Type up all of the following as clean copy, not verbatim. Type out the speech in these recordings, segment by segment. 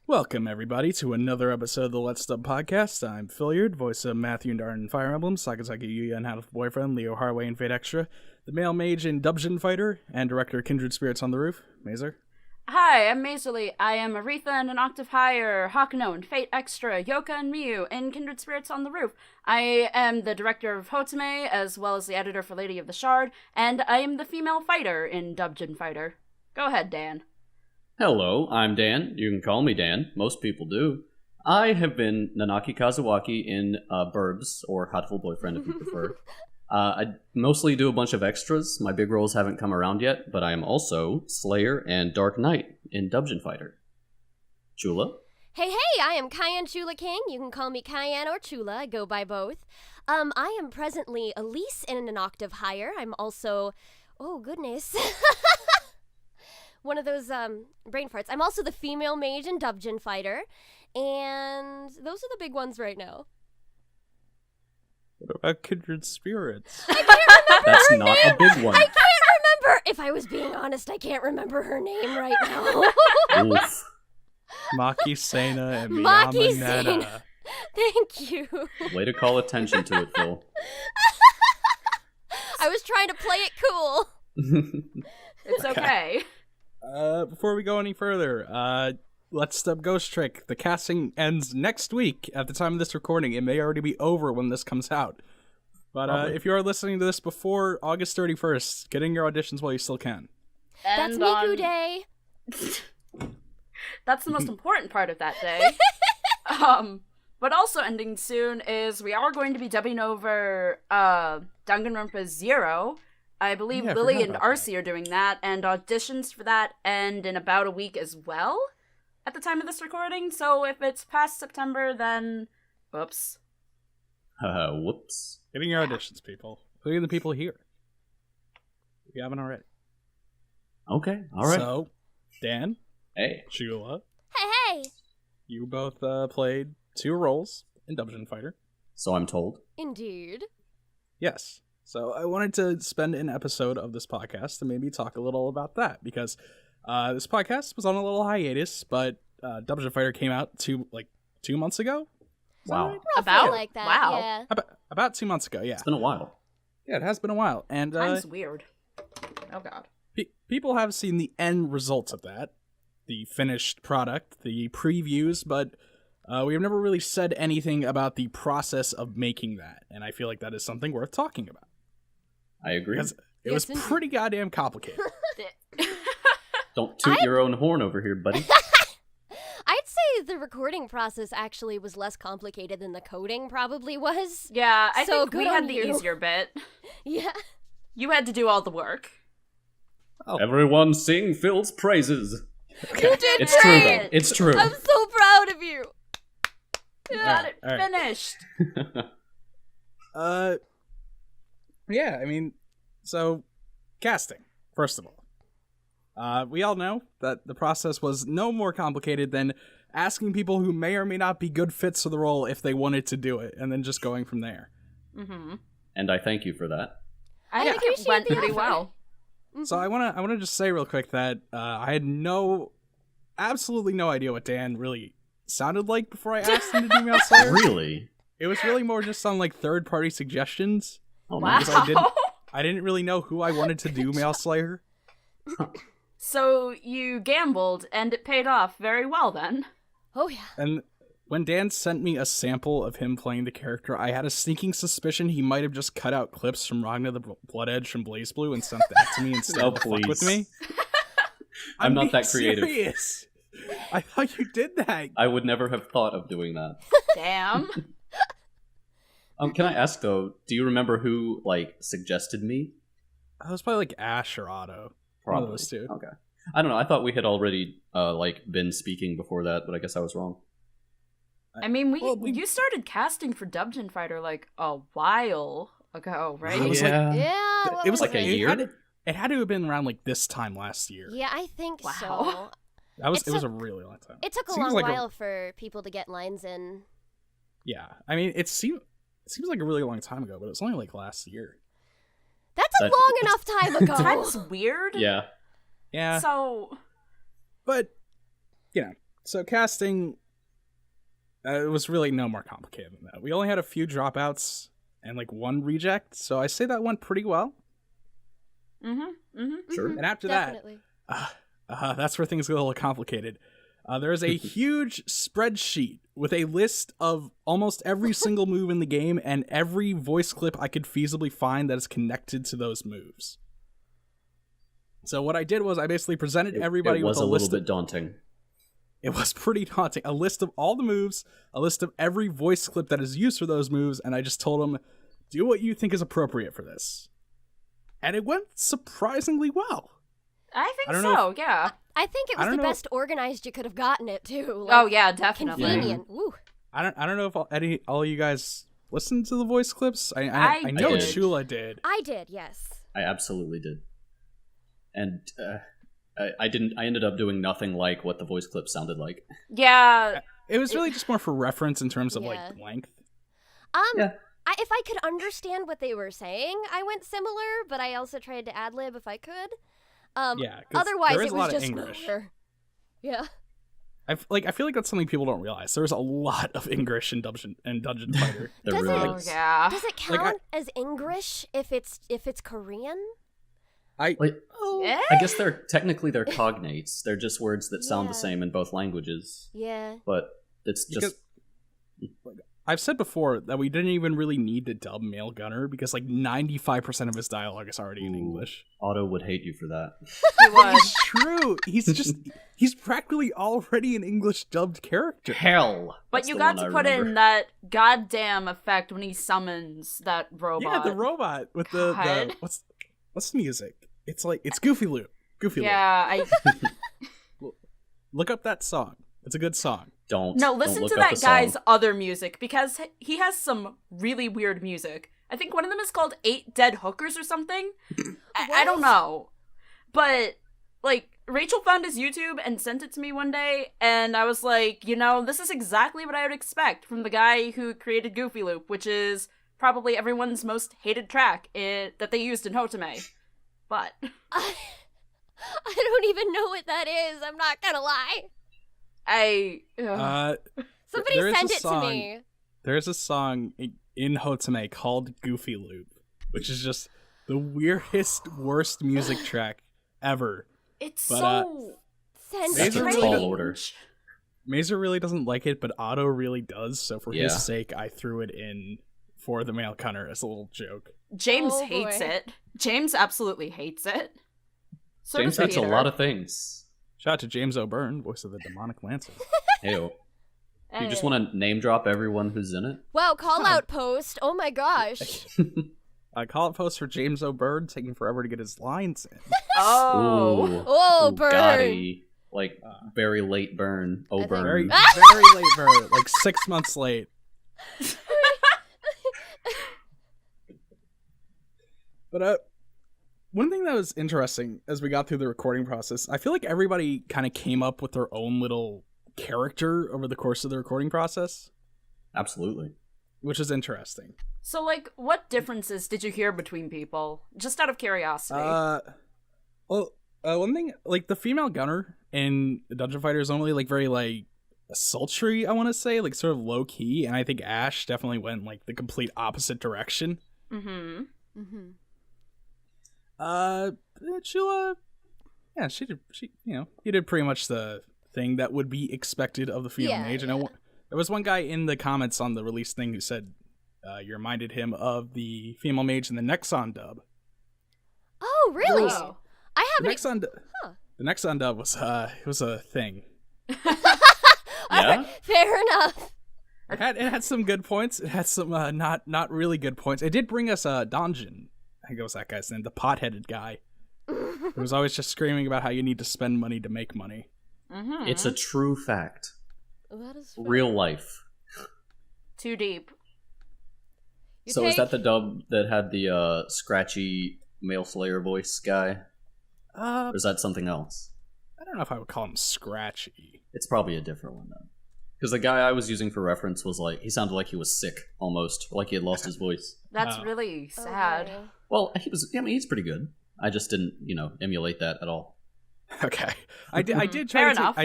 Welcome, everybody, to another episode of the Let's Dub podcast. I'm Philiard, voice of Matthew and Darn in Fire Emblem, Sakazaki Yuya and Hat of Boyfriend, Leo Harway in Fate Extra, the male mage in Dubgeon Fighter, and director of Kindred Spirits on the Roof, Mazer. Hi, I'm Mazerly. I am Aretha and an octave higher, Hakuno in Fate Extra, Yoka and Miyu in Kindred Spirits on the Roof. I am the director of Hotome, as well as the editor for Lady of the Shard, and I am the female fighter in Dubgeon Fighter. Go ahead, Dan. Hello, I'm Dan. You can call me Dan. Most people do. I have been Nanaki Kazuaki in Burbs, or Hatful Boyfriend if you prefer. I mostly do a bunch of extras. My big roles haven't come around yet, but I am also Slayer and Dark Knight in Dubgeon Fighter. Chula? Hey, I am Kiane Chula King. You can call me Kiane or Chula. I go by both. I am presently Elise in an octave higher. I'm also... Oh, goodness. One of those brain farts. I'm also the female mage in Dubgeon Fighter. And those are the big ones right now. What about Kindred Spirits? I can't remember That's her not name. a big one. I can't remember. If I was being honest, I can't remember her name right now. Oof. Maki Sena and Maki Miyama Sena. Neta. Thank you. Way to call attention to it, Phil. I was trying to play it cool. It's okay. Before we go any further, Let's Dub Ghost Trick. The casting ends next week at the time of this recording. It may already be over when this comes out. But if you are listening to this before August 31st, get in your auditions while you still can. That's And Miku Day. That's the most important part of that day. But also ending soon is we are going to be dubbing over Danganronpa 0. I believe Yeah, I Lily forgot and about Arcee are doing that, and auditions for that end in about a week as well at the time of this recording. So if it's past September, then oops. Whoops. Get in your auditions, people. Including the people here. If you haven't already. Okay, alright. So, Dan, Hey. Chula, Hey. you both played 2 roles in Dubgeon Fighter. So I'm told. Indeed. Yes. So I wanted to spend an episode of this podcast to maybe talk a little about that, because this podcast was on a little hiatus, but Dubgeon Fighter came out 2 months ago? Wow. Roughly About? like that, Wow. yeah. About 2 months ago, yeah. It's been a while. Yeah, it has been a while. And Time's weird. Oh god. people have seen the end results of that, the finished product, the previews, but we have never really said anything about the process of making that, and I feel like that is something worth talking about. I agree. Because it Yes, was indeed. pretty goddamn complicated. Don't toot your own horn over here, buddy. I'd say the recording process actually was less complicated than the coding probably was. Yeah, I So think we good had on the you. easier bit. Yeah. You had to do all the work. Everyone sing Phil's praises. You did It's true, great. though. It's true. I'm so proud of you. You got it all right. finished. Yeah, I mean, so, casting, first of all. We all know that the process was no more complicated than asking people who may or may not be good fits for the role if they wanted to do it, and then just going from there. Mm-hmm. And I thank you for that. I think it appreciate went the pretty effort. well. So I wanna just say real quick that I had absolutely no idea what Dan really sounded like before I asked him to do Male Slayer. Really? It was really more just on third-party suggestions. Oh, Wow. nice. Because I didn't really know who I wanted to do Male Slayer. So you gambled, and it paid off very well then. Oh yeah. And when Dan sent me a sample of him playing the character, I had a sneaking suspicion he might have just cut out clips from Ragna the Blood Edge from Blaze Blue and sent that to me instead Oh, of fuck with please. me. I'm not being that creative. Serious. I thought you did that. I would never have thought of doing that. Damn. Can I ask, though, do you remember who, suggested me? I was probably Ash or Otto. One of those two. Okay. I don't know. I thought we had already, been speaking before that, but I guess I was wrong. I mean, Well, you started casting for Dubgeon Fighter a while ago, right? It was yeah. Yeah. what It was like a it year? It had to have been around this time last year. Yeah, I think Wow. so. It was took- a really long time. It took a Seems long like while for people to get lines in. Yeah, I mean, it seems like a really long time ago, but it was only last year. That's a long enough time ago. Time's weird. Yeah. Yeah, So but So casting, it was really no more complicated than that. We only had a few dropouts and like one reject, so I say that went pretty well. Sure. And after Definitely. that, that's where things get a little complicated. There's a huge spreadsheet with a list of almost every single move in the game and every voice clip I could feasibly find that is connected to those moves. So what I did was I basically presented everybody with a list. It was a little bit daunting. It was pretty daunting. A list of all the moves, a list of every voice clip that is used for those moves, and I just told them, do what you think is appropriate for this. And it went surprisingly well. I think so, yeah. I think it was the best organized you could have gotten it, too. Oh, yeah, definitely. Convenient. Woo. I don't know if all you guys listened to the voice clips. I know did. Chula did. I did, yes. I absolutely did. And I didn't. I ended up doing nothing like what the voice clip sounded like. Yeah. It was really just more for reference in terms of like length. If I could understand what they were saying, I went similar, but I also tried to ad-lib if I could. Otherwise, it was just English. Yeah. I feel like that's something people don't realize. There's a lot of English in Dungeon Fighter. There really is. Yeah. Does it count as English if it's Korean? I guess they're cognates. They're just words that sound the same in both languages. Yeah. But it's just... I've said before that we didn't even really need to dub Male Gunner because like 95% of his dialogue is already in English. Otto would hate you for that. It was. It's true. He's practically already an English dubbed character. Hell. But you got to put in that goddamn effect when he summons that robot. Yeah, the robot with the what's the music? It's Goofy Loop. Yeah, Look up that song. It's a good song. Listen to that guy's other music, because he has some really weird music. I think one of them is called 8 Dead Hookers or something. I don't know. But, like, Rachel found his YouTube and sent it to me one day, and I was like, this is exactly what I would expect from the guy who created Goofy Loop, which is probably everyone's most hated track that they used in Hotome. But... I don't even know what that is, I'm not gonna lie. Somebody send it to me. There's a song in Hotome called Goofy Loop, which is just the weirdest, worst music track ever. It's so strange. Mazer really doesn't like it, but Otto really does, so for his sake, I threw it in for the Male Gunner as a little joke. James hates it. James absolutely hates it. James hates a lot of things. Shout out to James O'Byrne, voice of the Demonic Lancer. Ew. You just want to name drop everyone who's in it? Wow, call out post. Oh my gosh. Call out post for James O'Byrne, taking forever to get his lines in. Oh, burn. Gotti. Like, very late burn. O'Byrne. Very late burn. Like 6 months late. But, one thing that was interesting as we got through the recording process, I feel like everybody kind of came up with their own little character over the course of the recording process. Absolutely. Which is interesting. So, like, what differences did you hear between people? Just out of curiosity. One thing, like, the female gunner in the Dungeon Fighter is only, like, very, like, sultry, I want to say, like, sort of low-key, and I think Ash definitely went, like, the complete opposite direction. Chula, yeah, she you did pretty much the thing that would be expected of the female mage. And there was one guy in the comments on the release thing who said you reminded him of the female mage in the Nexon dub. Oh, really? Whoa. I haven't. The Nexon dub was a thing. Yeah, fair enough. It had some good points. It had some not really good points. It did bring us Donjin. I think it was that guy's name, the pot-headed guy. Who was always just screaming about how you need to spend money to make money. It's a true fact. That is real life. Too deep. Is that the dub that had the scratchy male slayer voice guy? Or is that something else? I don't know if I would call him scratchy. It's probably a different one then. Because the guy I was using for reference was like, he sounded like he was sick, almost. Like he had lost his voice. That's really sad. Okay. Well, he's pretty good. I just didn't, emulate that at all. Okay. I did try Fair to enough.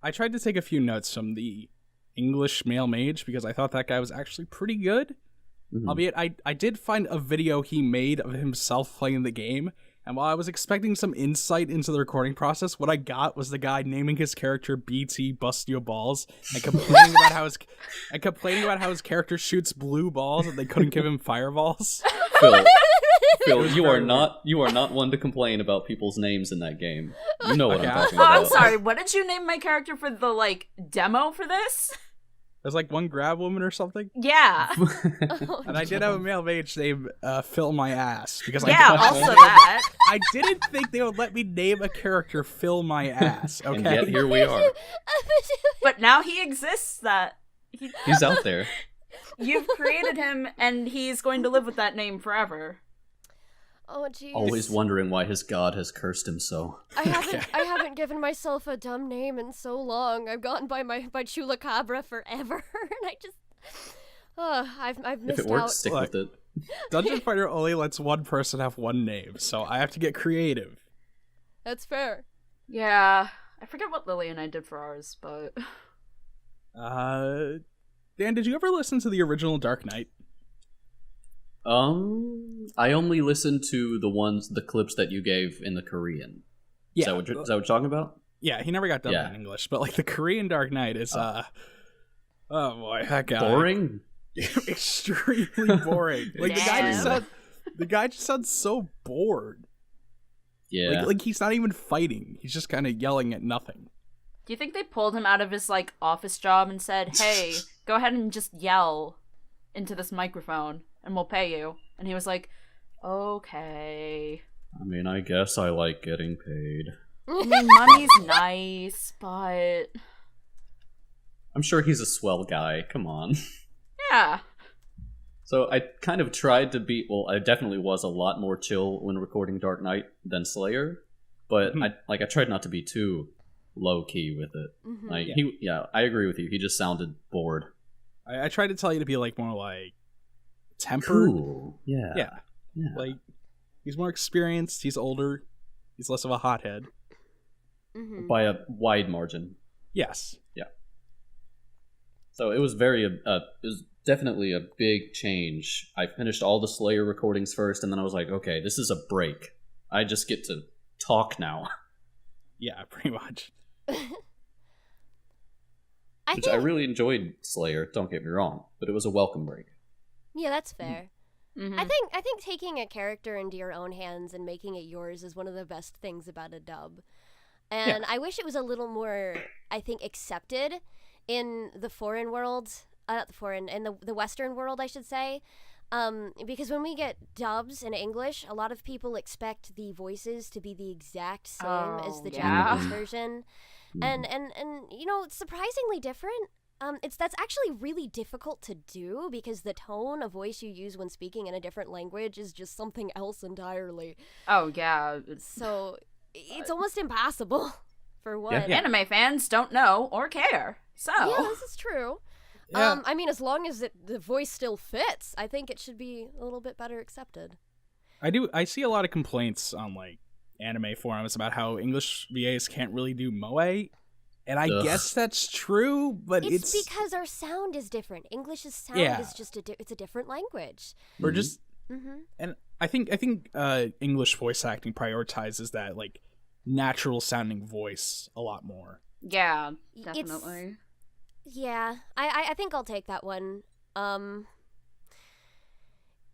I I tried to take a few notes from the English male mage because I thought that guy was actually pretty good. Albeit, I did find a video he made of himself playing the game, and while I was expecting some insight into the recording process, what I got was the guy naming his character BT Bust Your Balls and complaining about how his character shoots blue balls and they couldn't give him fireballs. Phil, you are not one to complain about people's names in that game. You know what I'm talking Oh, about. I'm sorry. What did you name my character for the demo for this? There's one grab woman or something. Yeah. And I did have a male mage named Fill My Ass because Also that. I didn't think they would let me name a character Fill My Ass. Okay, And yet here we are. But now he exists. He's out there. You've created him, and he's going to live with that name forever. Oh, jeez. Always wondering why his god has cursed him so. I haven't given myself a dumb name in so long. I've gone by Chula Cabra forever, and I just, I've missed If it works, out. stick with it. Dungeon Fighter only lets one person have one name, so I have to get creative. That's fair. Yeah. I forget what Lily and I did for ours, but... Dan, did you ever listen to the original Dark Knight? I only listened to the clips that you gave in the Korean. Yeah. Is that what you're talking about? Yeah, he never got dubbed in English, but the Korean Dark Knight is, oh boy, that guy. Boring? Extremely boring. The guy just sounds so bored. Yeah. Like he's not even fighting. He's just kind of yelling at nothing. Do you think they pulled him out of his, office job and said, hey, go ahead and just yell into this microphone, and we'll pay you? And he was like, okay. I mean, I guess I like getting paid. I mean, money's nice, but... I'm sure he's a swell guy. Come on. Yeah. So I kind of tried to be... Well, I definitely was a lot more chill when recording Dark Knight than Slayer. But I tried not to be too low-key with it. Mm-hmm. I agree with you. He just sounded bored. I tried to tell you to be more tempered. Cool. Yeah. He's more experienced, he's older, he's less of a hothead. Mm-hmm. By a wide margin. Yes. Yeah. So it was it was definitely a big change. I finished all the Slayer recordings first, and then I was like, okay, this is a break. I just get to talk now. Yeah, pretty much. I really enjoyed Slayer, don't get me wrong, but it was a welcome break. Yeah, that's fair. Mm-hmm. I think taking a character into your own hands and making it yours is one of the best things about a dub. And I wish it was a little more, accepted in the foreign world. Not the foreign, in the Western world, I should say. Because when we get dubs in English, a lot of people expect the voices to be the exact same as the Japanese version. And it's surprisingly different. That's actually really difficult to do because the tone of voice you use when speaking in a different language is just something else entirely. Oh, yeah. So it's almost impossible, for one. Yeah. Anime fans don't know or care, so... Yeah, this is true. Yeah. As long as the voice still fits, I think it should be a little bit better accepted. I see a lot of complaints on, anime forums about how English VAs can't really do moe. And I guess that's true, but it's because our sound is different. English's sound is just it's a different language. Or just and I think English voice acting prioritizes that natural sounding voice a lot more. Yeah, definitely. I think I'll take that one.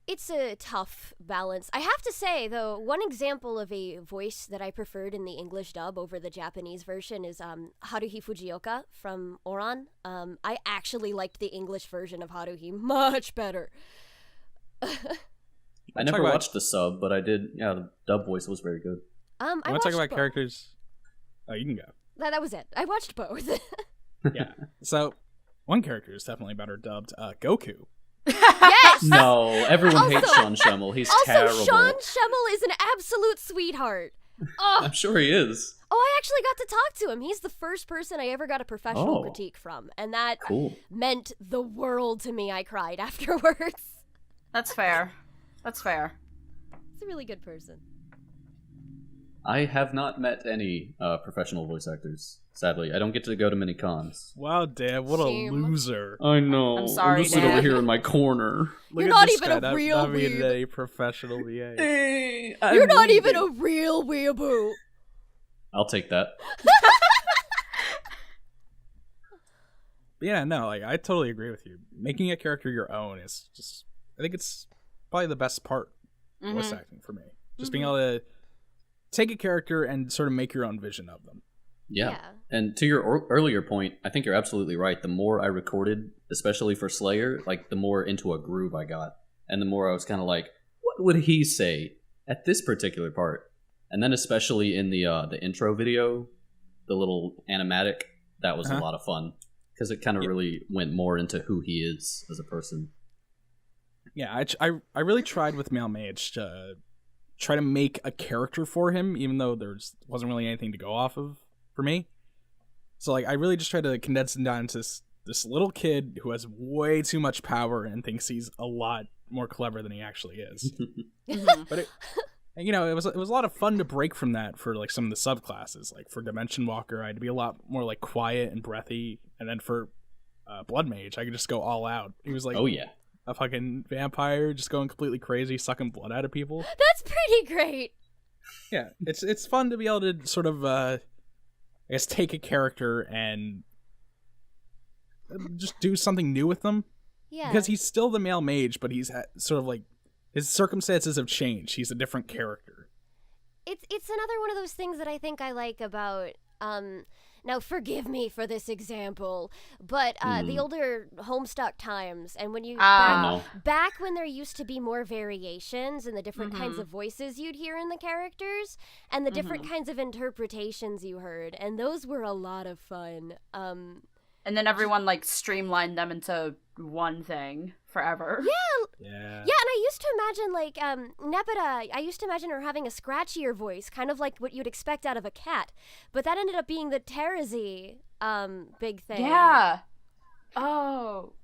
It's a tough balance. I have to say, though, one example of a voice that I preferred in the English dub over the Japanese version is Haruhi Fujioka from Oran. I actually liked the English version of Haruhi much better. I never watched the sub, but I did. Yeah, the dub voice was very good. I want to talk about characters. Oh, you can go. That was it. I watched both. Yeah. So, one character is definitely better dubbed. Goku. Yes! No, everyone hates Sean Schemmel. He's terrible. Also, Sean Schemmel is an absolute sweetheart. Oh. I'm sure he is. Oh, I actually got to talk to him. He's the first person I ever got a professional critique from, and that meant the world to me. I cried afterwards. That's fair. That's fair. He's a really good person. I have not met any professional voice actors, Sadly, I don't get to go to many cons. Wow, Dan, what Shame. a loser. I know. I'm sorry, I'm just sit Dan. over here in my corner. Look You're at not this even guy, a not- real not being weeb. a professional VA. You're not even a real weeaboo. I'll take that. Yeah, no, like I totally agree with you. Making a character your own is just, I think it's probably the best part of voice acting for me. Just being able to take a character and sort of make your own vision of them. Yeah. And to your earlier point, I think you're absolutely right. The more I recorded, especially for Slayer, like the more into a groove I got. And the more I was kind of like, what would he say at this particular part? And then especially in the intro video, the little animatic, that was a lot of fun. Because it kind of really went more into who he is as a person. Yeah, I really tried with Male Mage to try to make a character for him, even though wasn't really anything to go off of for me. So like I really just tried to condense him down to this little kid who has way too much power and thinks he's a lot more clever than he actually is. But it was a lot of fun to break from that for like some of the subclasses. Like for Dimension Walker, I had to be a lot more like quiet and breathy, and then for Blood Mage, I could just go all out. He was like, oh yeah, a fucking vampire just going completely crazy, sucking blood out of people. That's pretty great. Yeah, it's fun to be able to sort of I guess take a character and just do something new with them. Yeah. Because he's still the Male Mage, but he's sort of like his circumstances have changed. He's a different character. It's another one of those things that I think I like about now forgive me for this example, but the older Homestuck times, and when you back when there used to be more variations and the different kinds of voices you'd hear in the characters and the different kinds of interpretations you heard, and those were a lot of fun. And then everyone like streamlined them into one thing forever. Yeah, and I used to imagine like Nepeta, I used to imagine her having a scratchier voice, kind of like what you'd expect out of a cat, but that ended up being the Terrazy big thing. Yeah. Oh,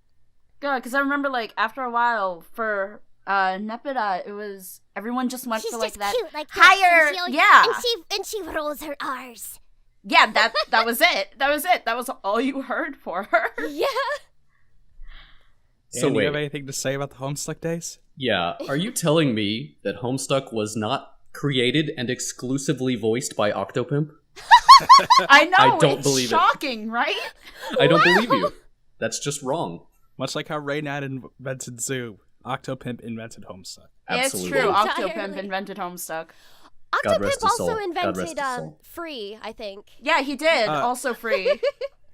good, because I remember like after a while for Nepeta, it was everyone just went for like just that cute like higher, and she rolls her R's. Yeah, that was it. That was it. That was all you heard for her. Yeah. So do you have anything to say about the Homestuck days? Yeah. Are you telling me that Homestuck was not created and exclusively voiced by Octopimp? I know. I don't it's believe shocking, right? I don't believe you. That's just wrong. Much like how Raynad invented Zoo, Octopimp invented Homestuck. Absolutely. It's true. Entirely. Octopimp invented Homestuck. God rest Octopimp his soul. also God invented rest his soul. Free, I think. Yeah, he did. Also free.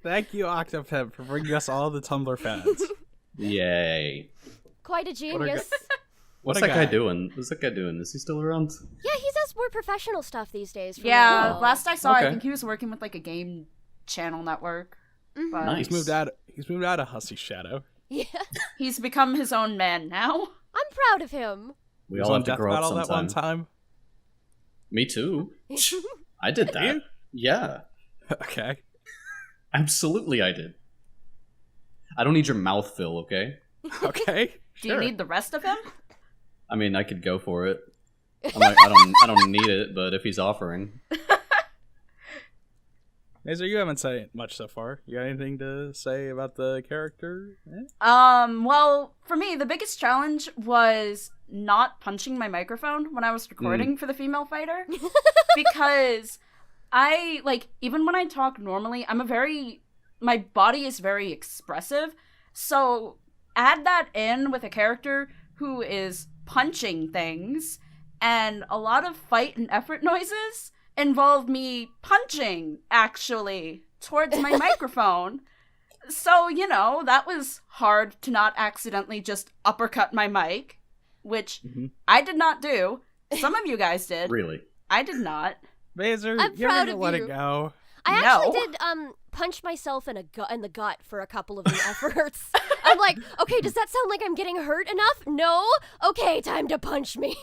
Thank you, Octopimp, for bringing us all the Tumblr fans. Yay. Quite a genius. What's What a that guy guy. doing? What's that guy doing? Is he still around? Yeah, he does more professional stuff these days. from Yeah, what I know. last I saw, Okay. I think he was working with like a game channel network. But Nice. He's moved out of Hussy Shadow. Yeah, he's become his own man now. I'm proud of him. We He was all on have to Death grow up Battle that one sometime. time. Me too. I did that. you? Yeah. Okay. Absolutely I did. I don't need your mouth, Phil, okay? Okay. Do you need the rest of him? I mean, I could go for it. I'm like, I don't need it, but if he's offering. Mazer, you haven't said much so far. You got anything to say about the character? Well, for me, the biggest challenge was not punching my microphone when I was recording for the female fighter. Because I, like, even when I talk normally, my body is very expressive. So add that in with a character who is punching things, and a lot of fight and effort noises involve me punching, actually, towards my microphone. So, that was hard to not accidentally just uppercut my mic, which I did not do. Some of you guys did. Really? I did not. Mazer, I'm you're proud gonna of let you. it go. I No. actually did punch myself in the gut for a couple of the efforts. I'm like, okay, does that sound like I'm getting hurt enough? No? Okay, time to punch me.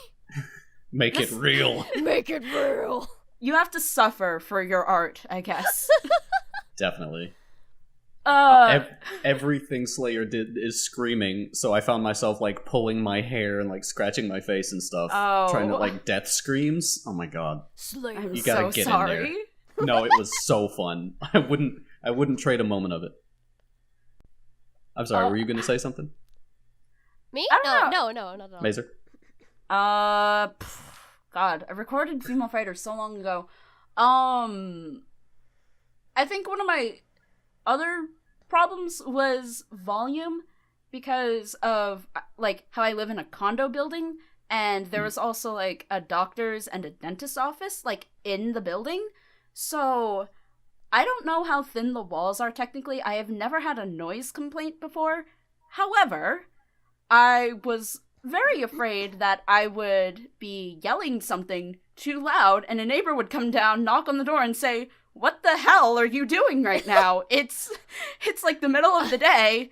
Make it real. Make it real. You have to suffer for your art, I guess. Definitely. Uh, Everything Slayer did is screaming, so I found myself like pulling my hair and like scratching my face and stuff, Oh. trying to like death screams. Oh my god! Slayer. I'm You gotta so get in sorry. No, it was so fun. I wouldn't trade a moment of it. I'm sorry, were you going to say something? Me? I don't No, not at all. Mazer? God, I recorded Female Fighter so long ago. I think one of my other problems was volume because of, like, how I live in a condo building, and there was also, like, a doctor's and a dentist's office, like, in the building. So, I don't know how thin the walls are technically. I have never had a noise complaint before. However, I was very afraid that I would be yelling something too loud and a neighbor would come down, knock on the door and say, "What the hell are you doing right now? It's like the middle of the day.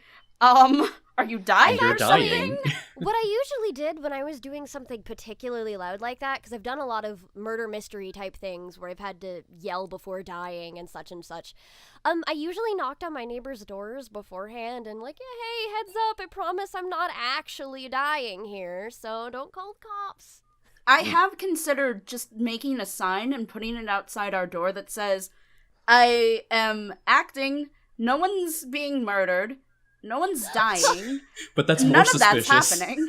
Are you dying You're or something?" dying. What I usually did when I was doing something particularly loud like that, because I've done a lot of murder mystery type things where I've had to yell before dying and such, I usually knocked on my neighbors' doors beforehand and like, yeah, hey, heads up, I promise I'm not actually dying here, so don't call the cops. I have considered just making a sign and putting it outside our door that says, "I am acting, no one's being murdered, no one's dying, But that's more none of suspicious. that's happening.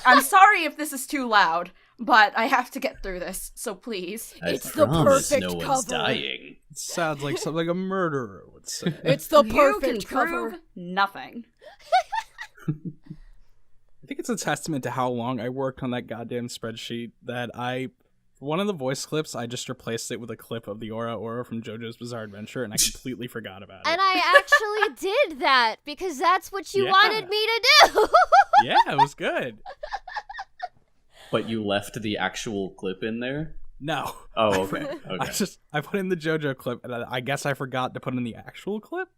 I'm sorry if this is too loud, but I have to get through this, so please." I It's the promise perfect no one's cover. dying. It sounds like something a murderer would say. It's the You perfect can cover. prove nothing. I think it's a testament to how long I worked on that goddamn spreadsheet that one of the voice clips, I just replaced it with a clip of the Aura from JoJo's Bizarre Adventure, and I completely forgot about it. And I actually did that because that's what you Yeah. wanted me to do. Yeah, it was good. But you left the actual clip in there? No. Oh, okay. Okay. I put in the JoJo clip, and I guess I forgot to put in the actual clip.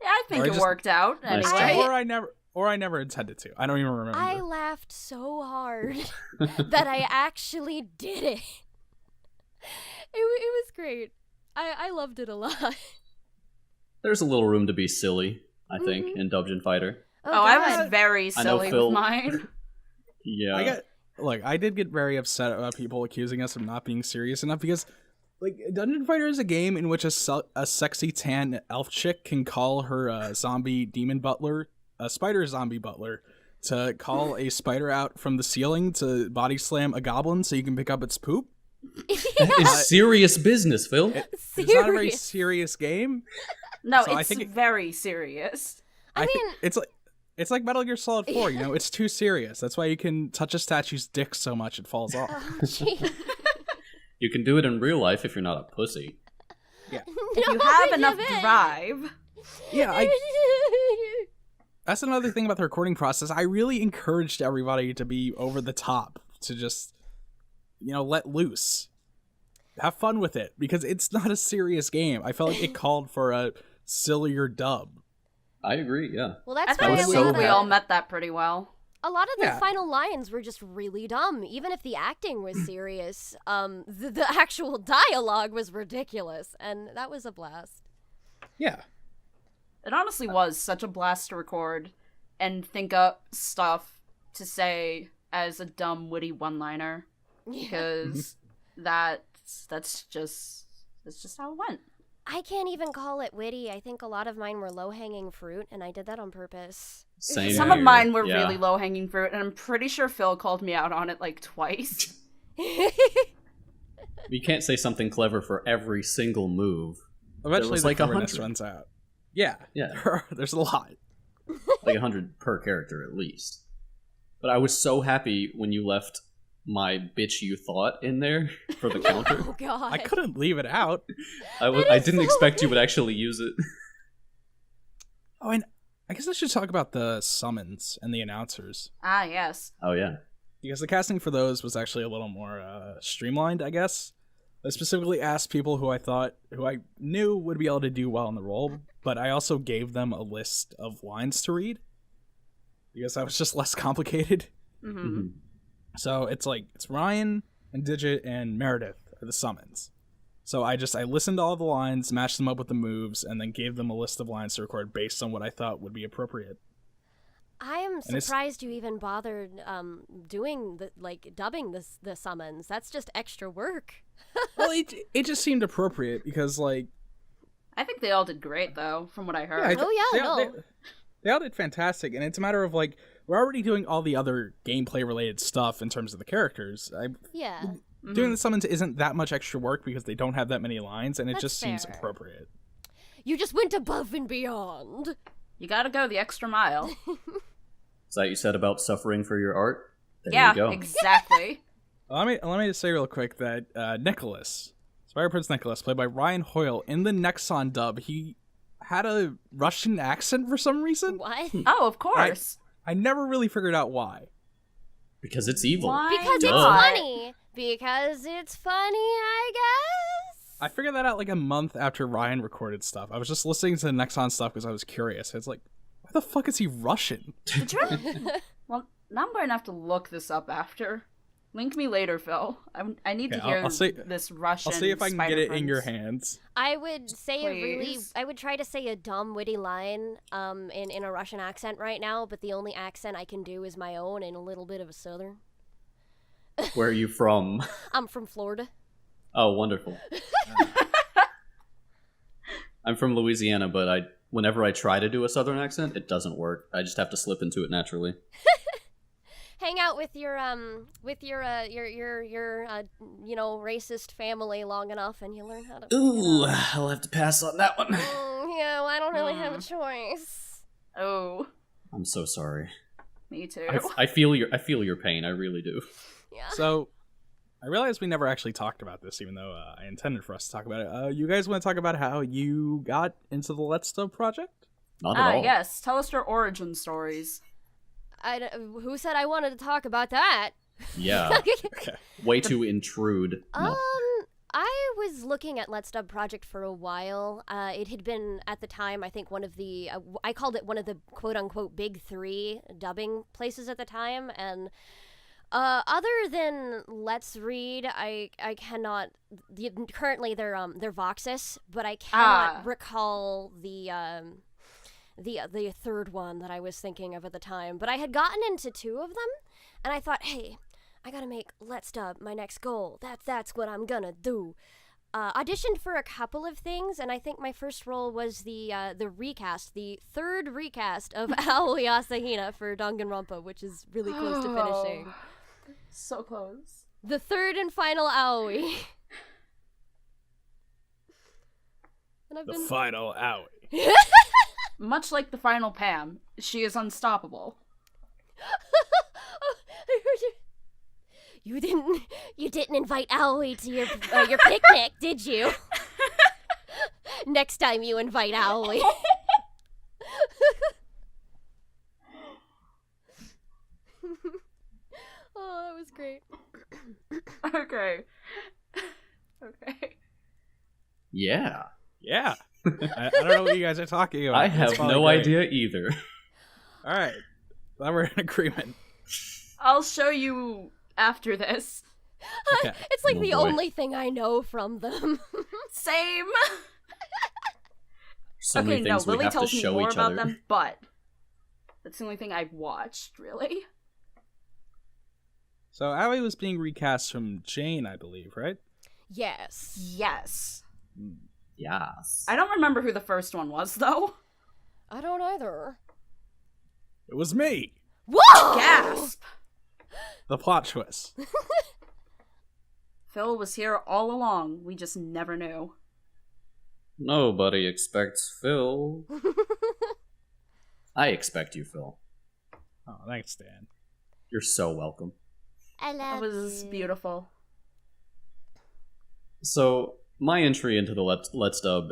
Yeah, I think Or I it just- worked out Nice anyway. Or I never intended to. I don't even remember. I laughed so hard that I actually did it. It was great. I loved it a lot. There's a little room to be silly, I think, in Dubgeon Fighter. Oh, I God. was very I know silly Phil- with mine. Yeah. I did get very upset about people accusing us of not being serious enough because, like, Dungeon Fighter is a game in which a sexy tan elf chick can call her zombie demon butler, a spider zombie butler, to call a spider out from the ceiling to body slam a goblin so you can pick up its poop. That is serious business, Phil. It's not a very serious game. No, So I it's think it- very serious. I think it's like Metal Gear Solid 4, you know, it's too serious. That's why you can touch a statue's dick so much it falls off. Oh, gee. You can do it in real life if you're not a pussy. If you have enough drive. Yeah, that's another thing about the recording process. I really encouraged everybody to be over the top, to just, you know, let loose. Have fun with it, because it's not a serious game. I felt like it called for a sillier dub. I agree, yeah. Well, I that's think why was I so love we that. all met that pretty well. A lot of the Yeah. final lines were just really dumb. Even if the acting was serious, the actual dialogue was ridiculous, and that was a blast. Yeah. It honestly was such a blast to record and think up stuff to say as a dumb, witty one-liner. Because that's just how it went. I can't even call it witty. I think a lot of mine were low-hanging fruit, and I did that on purpose. Same Some of here, mine were yeah. really low-hanging fruit, and I'm pretty sure Phil called me out on it like twice. You can't say something clever for every single move. Eventually was the like cleverness 100. runs out. Yeah. Yeah. There's a lot. Like 100 per character at least. But I was so happy when you left my bitch you thought in there for the counter. Oh, God. I couldn't leave it out. I didn't expect you would actually use it. Oh, and I guess I should talk about the summons and the announcers. Ah, yes. Oh, yeah. Because the casting for those was actually a little more streamlined, I guess. I specifically asked people who I knew would be able to do well in the role, but I also gave them a list of lines to read. Because that was just less complicated. Mm-hmm. So it's Ryan and Digit and Meredith are the summons. So I listened to all the lines, matched them up with the moves, and then gave them a list of lines to record based on what I thought would be appropriate. I am surprised you even bothered doing dubbing the summons. That's just extra work. Well, it just seemed appropriate because, like... I think they all did great, though, from what I heard. They all did fantastic, and it's a matter of, like, we're already doing all the other gameplay-related stuff in terms of the characters. Doing the summons isn't that much extra work because they don't have that many lines, and it just seems appropriate. You just went above and beyond. You gotta go the extra mile. Is that what you said about suffering for your art? There you go. Exactly. Let me just say real quick that Nicholas, Spire Prince Nicholas, played by Ryan Hoyle, in the Nexon dub, he had a Russian accent for some reason. What? Oh, of course. I never really figured out why. Because it's evil. Because it's funny. Because it's funny, I guess. I figured that out like a month after Ryan recorded stuff. I was just listening to the Nexon stuff because I was curious. It's like, why the fuck is he Russian? Well, now I'm going to have to look this up after. Link me later, Phil. I need to hear this Russian. I'll see if I can get it in your hands. I would say I would try to say a dumb, witty line in a Russian accent right now, but the only accent I can do is my own and a little bit of a southern. Where are you from? I'm from Florida. Oh, wonderful. I'm from Louisiana, but whenever I try to do a southern accent, it doesn't work. I just have to slip into it naturally. Hang out with your racist family long enough, and you learn how to. Ooh, I'll have to pass on that one. Yeah, I don't really have a choice. Oh, I'm so sorry. Me too. I feel your pain. I really do. Yeah. So, I realized we never actually talked about this, even though I intended for us to talk about it. You guys want to talk about how you got into the Let's Dub project? Not at all. Yes. Tell us your origin stories. Who said I wanted to talk about that? Yeah. Okay. Way to intrude. No. I was looking at Let's Dub project for a while. It had been, at the time, I think one of the, I called it one of the quote-unquote big three dubbing places at the time, and other than Let's Read, I cannot, currently they're Voxus, but I cannot recall the third one that I was thinking of at the time. But I had gotten into two of them, and I thought, hey, I gotta make Let's Dub my next goal. That's what I'm gonna do. Auditioned for a couple of things, and I think my first role was the recast, the third recast of Aoi Asahina for Danganronpa, which is really close to finishing. So close. The third and final Aoi. The final Aoi. Much like the final Pam, she is unstoppable. You didn't invite Aoi to your picnic, did you? Next time you invite Aoi. Oh, that was great. Okay. Yeah. I don't know what you guys are talking about. I have no idea either. All right. Well, we're in agreement. I'll show you after this. Okay. It's like the only thing I know from them. Same. So many things we Lily have tells to me show more each about other. them, but that's the only thing I've watched, really. So Aoi was being recast from Jane, I believe, right? Yes. Yes. Yes. I don't remember who the first one was, though. I don't either. It was me. Whoa! Gasp! The plot twist. Phil was here all along. We just never knew. Nobody expects Phil. I expect you, Phil. Oh, thanks, Dan. You're so welcome. I love That was beautiful. So, my entry into the Let's Dub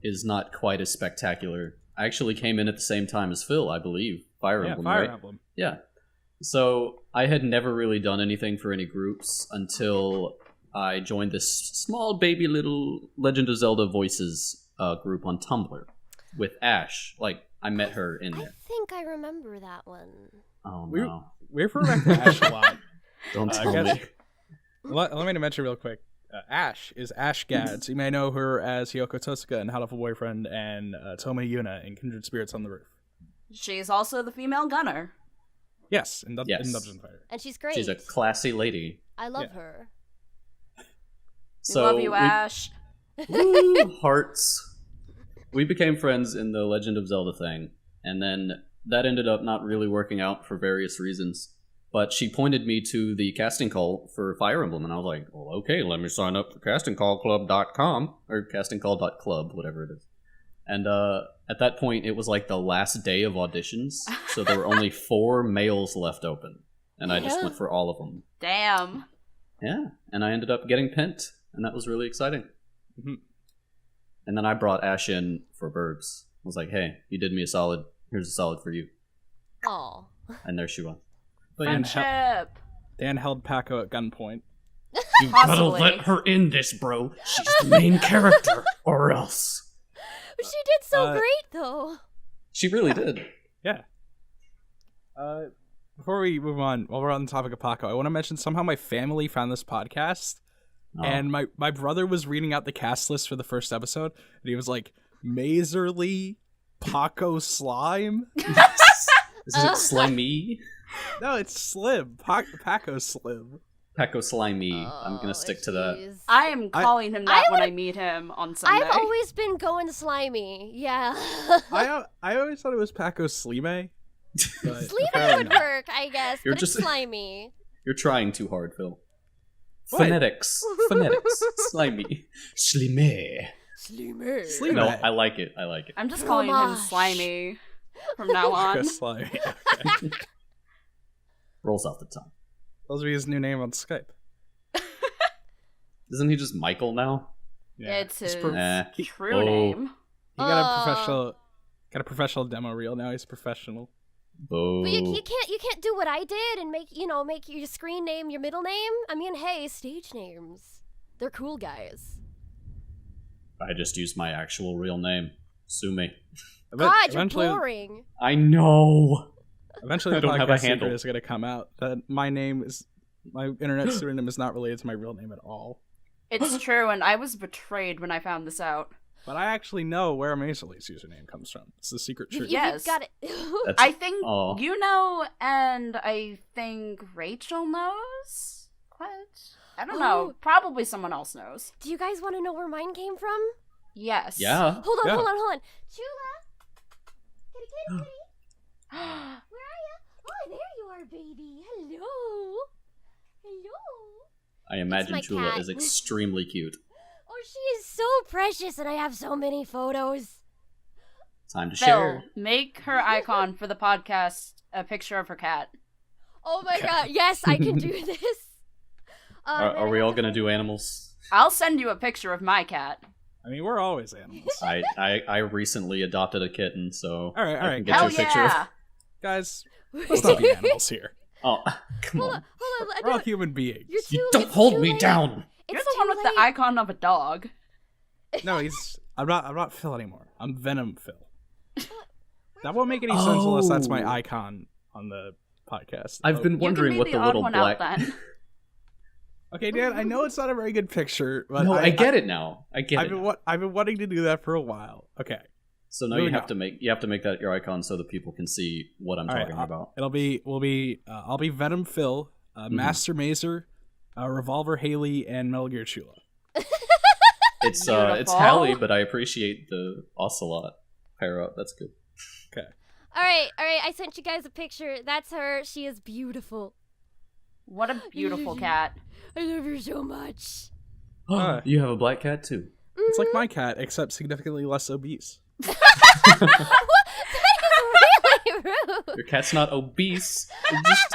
is not quite as spectacular. I actually came in at the same time as Phil, I believe. Fire Emblem, Fire right? Emblem. Yeah. So, I had never really done anything for any groups until I joined this small baby little Legend of Zelda Voices group on Tumblr with Ash. Like, I met her in there. I think I remember that one. Oh, We no. refer back to Ash a lot. Don't tell me. Let me mention real quick. Ash is Ash Gads. You may know her as Hiyoko Tosuka in How to Have a Boyfriend and Tome Yuna in Kindred Spirits on the Roof. She's also the female gunner. Yes, in Yes. Dubgeon Fighter. And she's great. She's a classy lady. I love Yeah. her. We love you, Ash. Woo, hearts. We became friends in the Legend of Zelda thing, and then that ended up not really working out for various reasons. But she pointed me to the casting call for Fire Emblem, and I was like, well, okay, let me sign up for castingcallclub.com, or castingcall.club, whatever it is. And at that point, it was like the last day of auditions, so there were only 4 males left open, and I just went for all of them. Damn. Yeah, and I ended up getting pent, and that was really exciting. Mhm. And then I brought Ash in for Burbs. I was like, hey, you did me a solid. Here's a solid for you. Aw. And there she was. But Friendship. Dan held Paco at gunpoint. you Possibly. let her in this, bro. She's the main character, or else. She did so great, though. She really did. Yeah. Before we move on, while we're on the topic of Paco, I want to mention somehow my family found this podcast, Oh. and my brother was reading out the cast list for the first episode, and he was like, Mazerly, Paco Slime? Is it Slimy? No, it's Slim. Paco Slim. Paco Slimy. I'm gonna stick to that. jeez. I am calling him that I when I meet him on Sunday. I've always been going slimy. Yeah. I always thought it was Paco Slime. but Slimy apparently would not. work, I guess. You're But just- it's slimy. You're trying too hard, Phil. What? Phonetics. Slimy. Slimy. Slimy. Slimy. No, I like it. I like it. I'm just calling him Fromage. Slimy from now Paco on. Slime. Okay. Rolls off the tongue. Those will be his new name on Skype. Isn't he just Michael now? It's his Eh. true Oh. name. He got a professional demo reel now. He's professional. Boo. But you can't do what I did and make your screen name your middle name. I mean, hey, stage names. They're cool, guys. I just used my actual real name. Sue me. God, you're Eventually, boring. I know. eventually I the don't have a podcast handle. secret is going to come out that my internet pseudonym is not related to my real name at all. It's true, and I was betrayed when I found this out. But I actually know where Mazerly's username comes from. It's the secret truth. Yes. You've got it. That's, I think oh. you know, and I think Rachel knows? What? I don't know. Probably someone else knows. Do you guys want to know where mine came from? Yes. Yeah. Hold on, Yeah. hold on. Chula! Kitty. Where are you? Oh, there you are, baby. Hello. I imagine my Chula cat. is extremely cute. Oh, she is so precious, and I have so many photos. Time to Phil, share. make her icon for the podcast a picture of her cat. Oh my god, yes, I can do this. Are we all gonna do animals? I'll send you a picture of my cat. I mean, we're always animals. I recently adopted a kitten, so All right, I can right, get Hell you a picture. yeah! Guys, let's not be animals here. Oh, come on! Hold on, We're all no, human beings. you're too, You don't it's hold too me late. down. You're It's the one too with late. the icon of a dog. No, I'm not Phil anymore. I'm Venom Phil. That won't make any sense unless that's my Oh. icon on the podcast. I've been You wondering can what be the odd little one black. out then. Okay, Dan, I know it's not a very good picture, but No, I get it now. I get it. Now. I've been wanting to do that for a while. Okay. So now Here we you have go. to make that your icon so that people can see what I'm All right, talking about. I'll be Venom Phil, Master Mazer, Revolver Haley, and Metal Gear Chula. It's Beautiful. Halley, but I appreciate the ocelot pair up. That's good. Okay. All right, I sent you guys a picture. That's her. She is beautiful. What a beautiful cat. I love her so much. You have a black cat too. It's like my cat, except significantly less obese. That is really rude. Your cat's not obese. It's just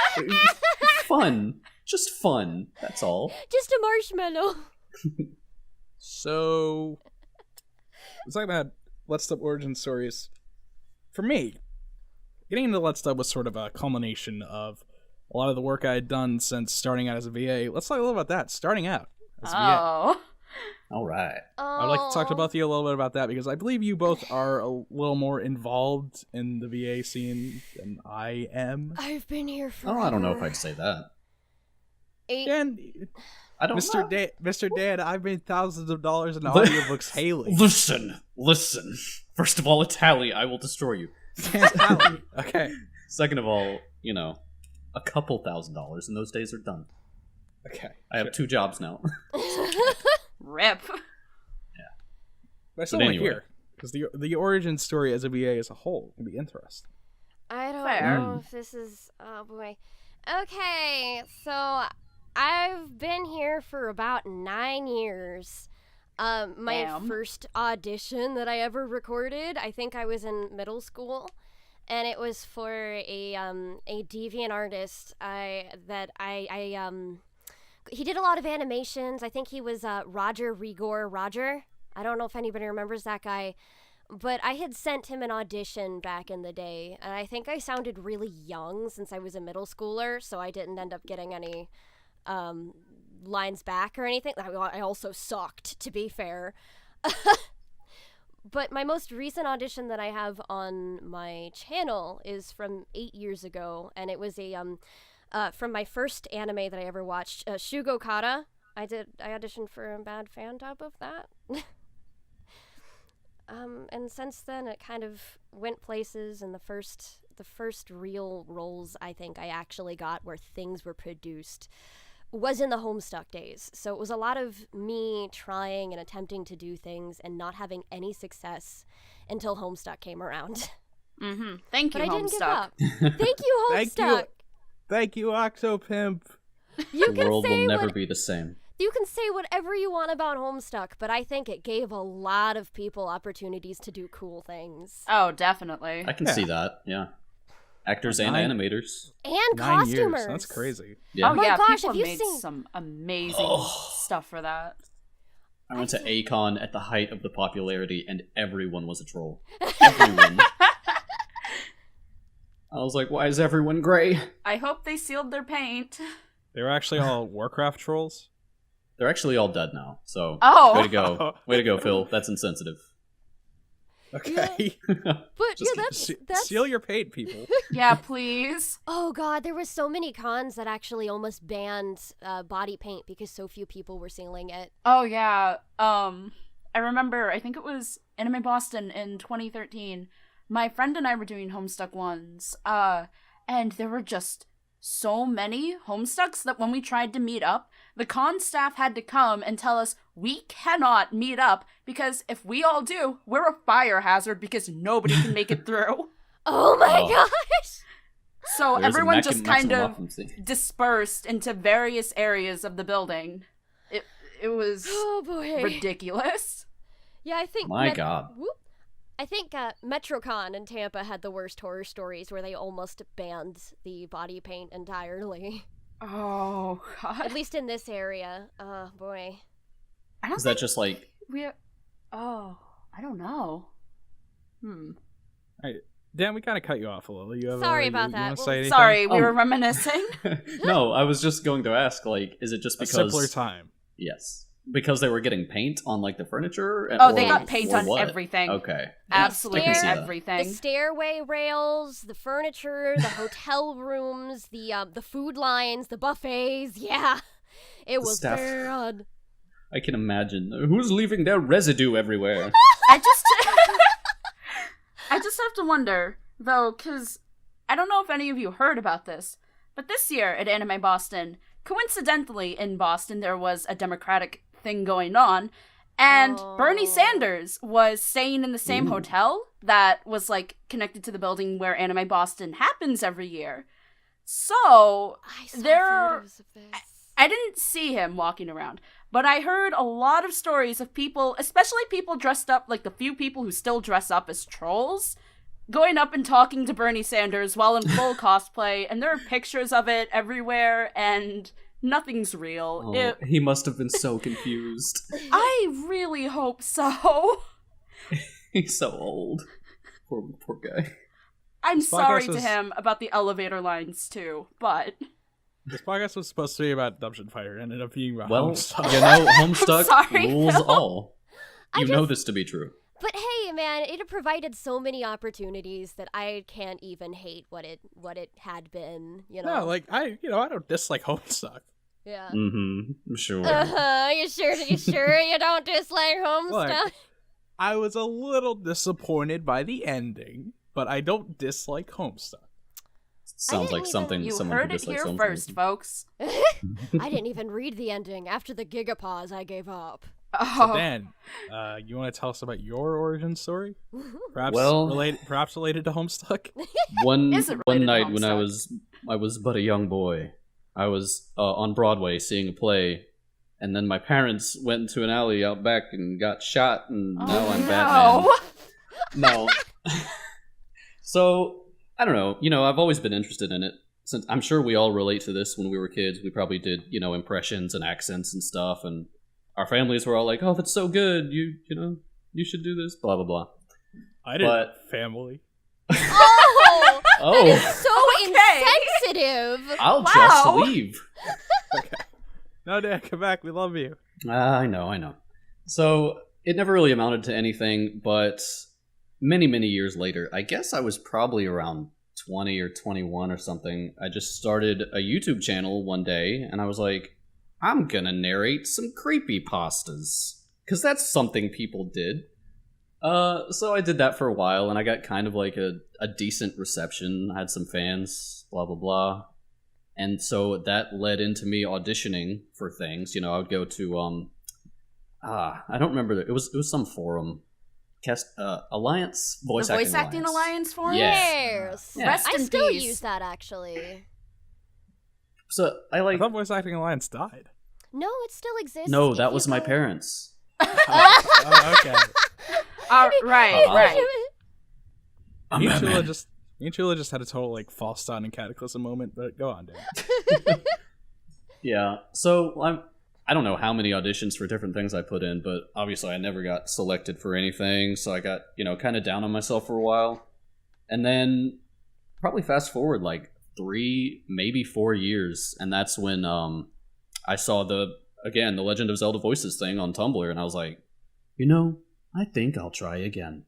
fun. Just fun. That's all. Just a marshmallow. So, let's talk about Let's Dub origin stories. For me, getting into Let's Dub was sort of a culmination of a lot of the work I had done since starting out as a VA. Let's talk a little about that. Starting out as a VA. Oh. All right. I'd like to talk to both of you a little bit about that because I believe you both are a little more involved in the VA scene than I am. I've been here for. Oh, I don't know if I'd say that. And I don't know. Mr. Dan, I've made thousands of dollars in audiobooks. Haley. Listen. First of all, it's Halley. I will destroy you. Halley. Okay. Second of all, a couple $1,000s, and those days are done. Okay. I have 2 jobs now. Rip. But I still But want to anyway. hear, because the origin story as a VA as a whole can be interesting. I don't Fair. know if this is. Oh boy. Okay, so I've been here for about 9 years. My Damn. first audition that I ever recorded, I think I was in middle school, and it was for a deviant artist. He did a lot of animations. I think he was Roger Rigor Roger. I don't know if anybody remembers that guy. But I had sent him an audition back in the day, and I think I sounded really young since I was a middle schooler, so I didn't end up getting any lines back or anything. I also sucked, to be fair. But my most recent audition that I have on my channel is from 8 years ago, and it was from my first anime that I ever watched, Shugo Kata. I auditioned for a bad fan dub of that. And since then it kind of went places, and the first real roles I think I actually got where things were produced was in the Homestuck days. So it was a lot of me trying and attempting to do things and not having any success until Homestuck came around. Mm-hmm. Thank you, But I didn't give Homestuck. up. Thank you, Homestuck. Thank you, Octopimp. You The can world say will never what- be the same. You can say whatever you want about Homestuck, but I think it gave a lot of people opportunities to do cool things. Oh, definitely. I can see that, yeah. Actors and 9 animators. And 9 years. costumers. That's crazy. Yeah. Oh my yeah, gosh, people have you made seen- some amazing stuff for that. I went to Acon at the height of the popularity, and everyone was a troll. Everyone. I was like, why is everyone gray? I hope they sealed their paint. They were actually all Warcraft trolls. They're actually all dead now, so Oh. way to go. Way to go, Phil. That's insensitive. Okay. But Just that's seal your paint, people. Yeah, please. Oh god, there were so many cons that actually almost banned body paint because so few people were sealing it. Oh yeah. I remember. I think it was Anime Boston in 2013. My friend and I were doing Homestuck ones. And there were just so many Homestucks that when we tried to meet up, the con staff had to come and tell us we cannot meet up because if we all do, we're a fire hazard because nobody can make it through. Oh my Oh. gosh! So There's a everyone just kind maximum of occupancy. dispersed into various areas of the building. It was Oh boy. ridiculous. Yeah, I think My God. Whoop. I think MetroCon in Tampa had the worst horror stories where they almost banned the body paint entirely. Oh god. At least in this area. Oh boy. I don't Is that think just like... we. Oh, I don't know. Dan, we kind of cut you off a little. You have Sorry about you that. wanna Well, say anything? Sorry, we Oh. were reminiscing. No, I was just going to ask, like, is it just A because... simpler time. Yes. Because they were getting paint on, like, the furniture? Oh, they or- got paint or on what? everything. Okay. Absolutely I can see that. everything. The stairway rails, the furniture, the hotel rooms, the food lines, the buffets. Yeah, it was staff. bad. I can imagine. Who's leaving their residue everywhere? I just have to wonder though, because I don't know if any of you heard about this, but this year at Anime Boston, coincidentally in Boston, there was a Democratic thing going on, and Bernie Sanders was staying in the same hotel that was like connected to the building where Anime Boston happens every year. So I saw there, photos of this. I didn't see him walking around, but I heard a lot of stories of people, especially people dressed up, like the few people who still dress up as trolls, going up and talking to Bernie Sanders while in full cosplay, and there are pictures of it everywhere, and nothing's real. Oh, he must have been so confused. I really hope so. He's so old. Poor guy. I'm This podcast sorry to was- him about the elevator lines, too, but... This podcast was supposed to be about Dubgeon Fire. It ended up being about Well, Homestuck. you know, Homestuck sorry, rules Phil. all. I You know just- this to be true. But hey, man, it had provided so many opportunities that I can't even hate what it had been. You know. No, like I don't dislike Homestuck. Yeah. Mm-hmm. Sure. You sure? You sure you don't dislike Homestuck? Look, I was a little disappointed by the ending. but I don't dislike Homestuck. Sounds like something You someone who heard it dislikes here Homestuck. first, folks. I didn't even read the ending. After the Gigapause, I gave up. Oh. So Dan, you want to tell us about your origin story? Perhaps Well- related to Homestuck? One Is it one related to night when Homestuck? I was but a young boy, I was on Broadway seeing a play, and then my parents went into an alley out back and got shot, and now I'm Batman. No. So, I don't know. You know, I've always been interested in it. Since I'm sure we all relate to this when we were kids. We probably did, you know, impressions and accents and stuff, and our families were all like, "Oh, that's so good. You know, you should do this." Blah blah blah. I didn't family. Oh, Oh, that is so insensitive. I'll Wow. just leave. Okay. No, Dan, come back. We love you. I know. So it never really amounted to anything, but many, many years later, I guess I was probably around 20 or 21 or something, I just started a YouTube channel one day, and I was like, I'm gonna narrate some creepypastas, because that's something people did. So I did that for a while, and I got kind of like a decent reception. I had some fans, blah, blah, blah. And so that led into me auditioning for things. You know, I would go to, I don't remember, it was some forum. Alliance? The Voice Acting Alliance forum? Yes. Yeah. Rest I in still peace. use that, actually. So I I like... thought Voice Acting Alliance died. No, it still exists. No, If that you was my go- parents. Oh, okay. Right, Uh-huh. right. Me and Chula just had a total like false start and cataclysm moment, but go on, Dan. Yeah, so I don't know how many auditions for different things I put in, but obviously I never got selected for anything, so I got, you know, kind of down on myself for a while. And then probably fast forward like 3, maybe 4 years, and that's when I saw the Legend of Zelda Voices thing on Tumblr, and I was like, you know, I think I'll try again.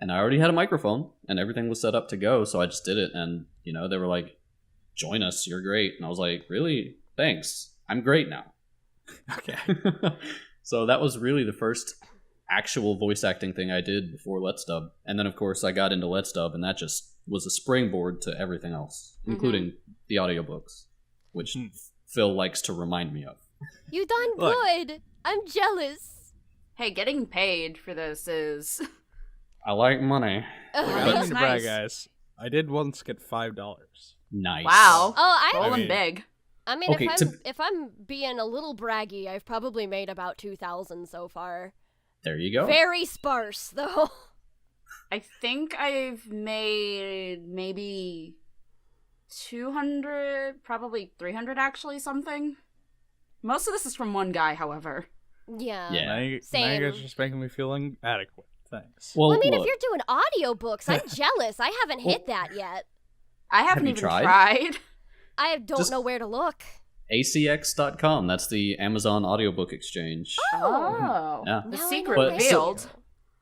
And I already had a microphone, and everything was set up to go, so I just did it, and, you know, they were like, join us, you're great. And I was like, really? Thanks. I'm great now. Okay. So that was really the first actual voice acting thing I did before Let's Dub. And then, of course, I got into Let's Dub, and that just was a springboard to everything else, including the audiobooks, which Phil likes to remind me of. You done Look. good. I'm jealous. Hey, getting paid for this is... I like money. I Ugh. don't That's mean to brag, nice. guys. I did once get $5. Nice. Wow. Oh, Rolling mean- big. I mean, Okay, if I'm being a little braggy, I've probably made about 2,000 so far. There you go. Very sparse, though. I think I've made maybe 200, probably 300 actually, something. Most of this is from one guy, however. Yeah. Yeah. Now you Same. guys are just making me feel inadequate. Thanks. Well, Well, I mean, look, if you're doing audiobooks, I'm jealous. I haven't hit that yet. I haven't you even tried? tried. I don't Just- know where to look. ArchaicEX.com. That's the Amazon audiobook exchange. Oh. Yeah. The Now I secret know But- revealed.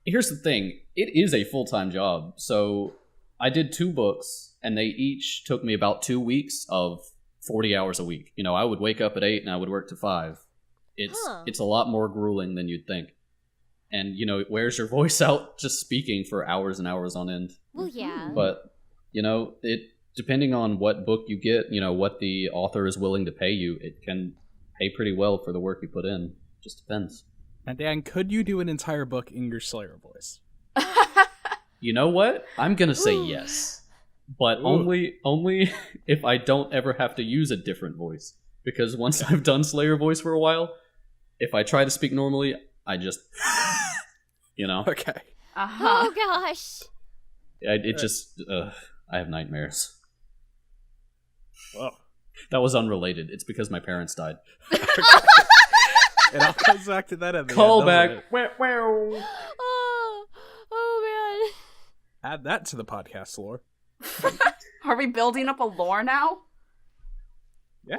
Here's the thing. It is a full-time job. So I did 2 books, and they each took me about 2 weeks of 40 hours a week. You know, I would wake up at 8 and I would work to 5. It's a lot more grueling than you'd think. And, you know, it wears your voice out just speaking for hours and hours on end. Well, yeah. But, you know, depending on what book you get, you know, what the author is willing to pay you, it can pay pretty well for the work you put in. Just depends. And Dan, could you do an entire book in your Slayer voice? You know what? I'm gonna say yes, but only if I don't ever have to use a different voice. Because once I've done Slayer voice for a while, if I try to speak normally, I just, you know, Okay. Uh-huh. Oh, gosh. I have nightmares. Whoa. That was unrelated. It's because my parents died. It all comes back to that at the Call end, back. doesn't it? Wow, wow. Oh, Add that to the podcast lore. Are we building up a lore now? Yeah.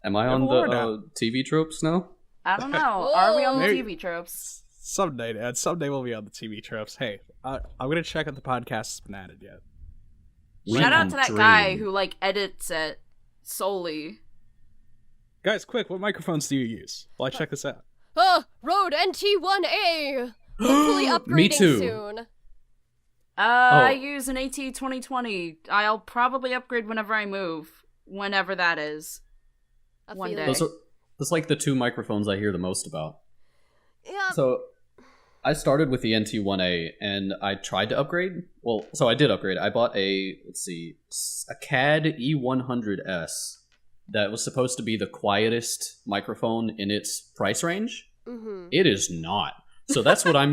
Am I on Lore the now. TV tropes now? I don't know. Are we on the Maybe- TV tropes? Someday, Dad. Someday we'll be on the TV tropes. Hey, I'm gonna check if the podcast has been added yet. Shout out We to that dream. guy who, like, edits it solely. Guys, quick, what microphones do you use? While I check this out. Rode NT1A. Hopefully upgrading Me too. soon. I use an AT2020. I'll probably upgrade whenever I move, whenever that is. One day. Those like the two microphones I hear the most about. Yeah. So I started with the NT1A and I tried to upgrade. Well, so I did upgrade. I bought a CAD E100S that was supposed to be the quietest microphone in its price range. Mm-hmm. It is not. So that's what I'm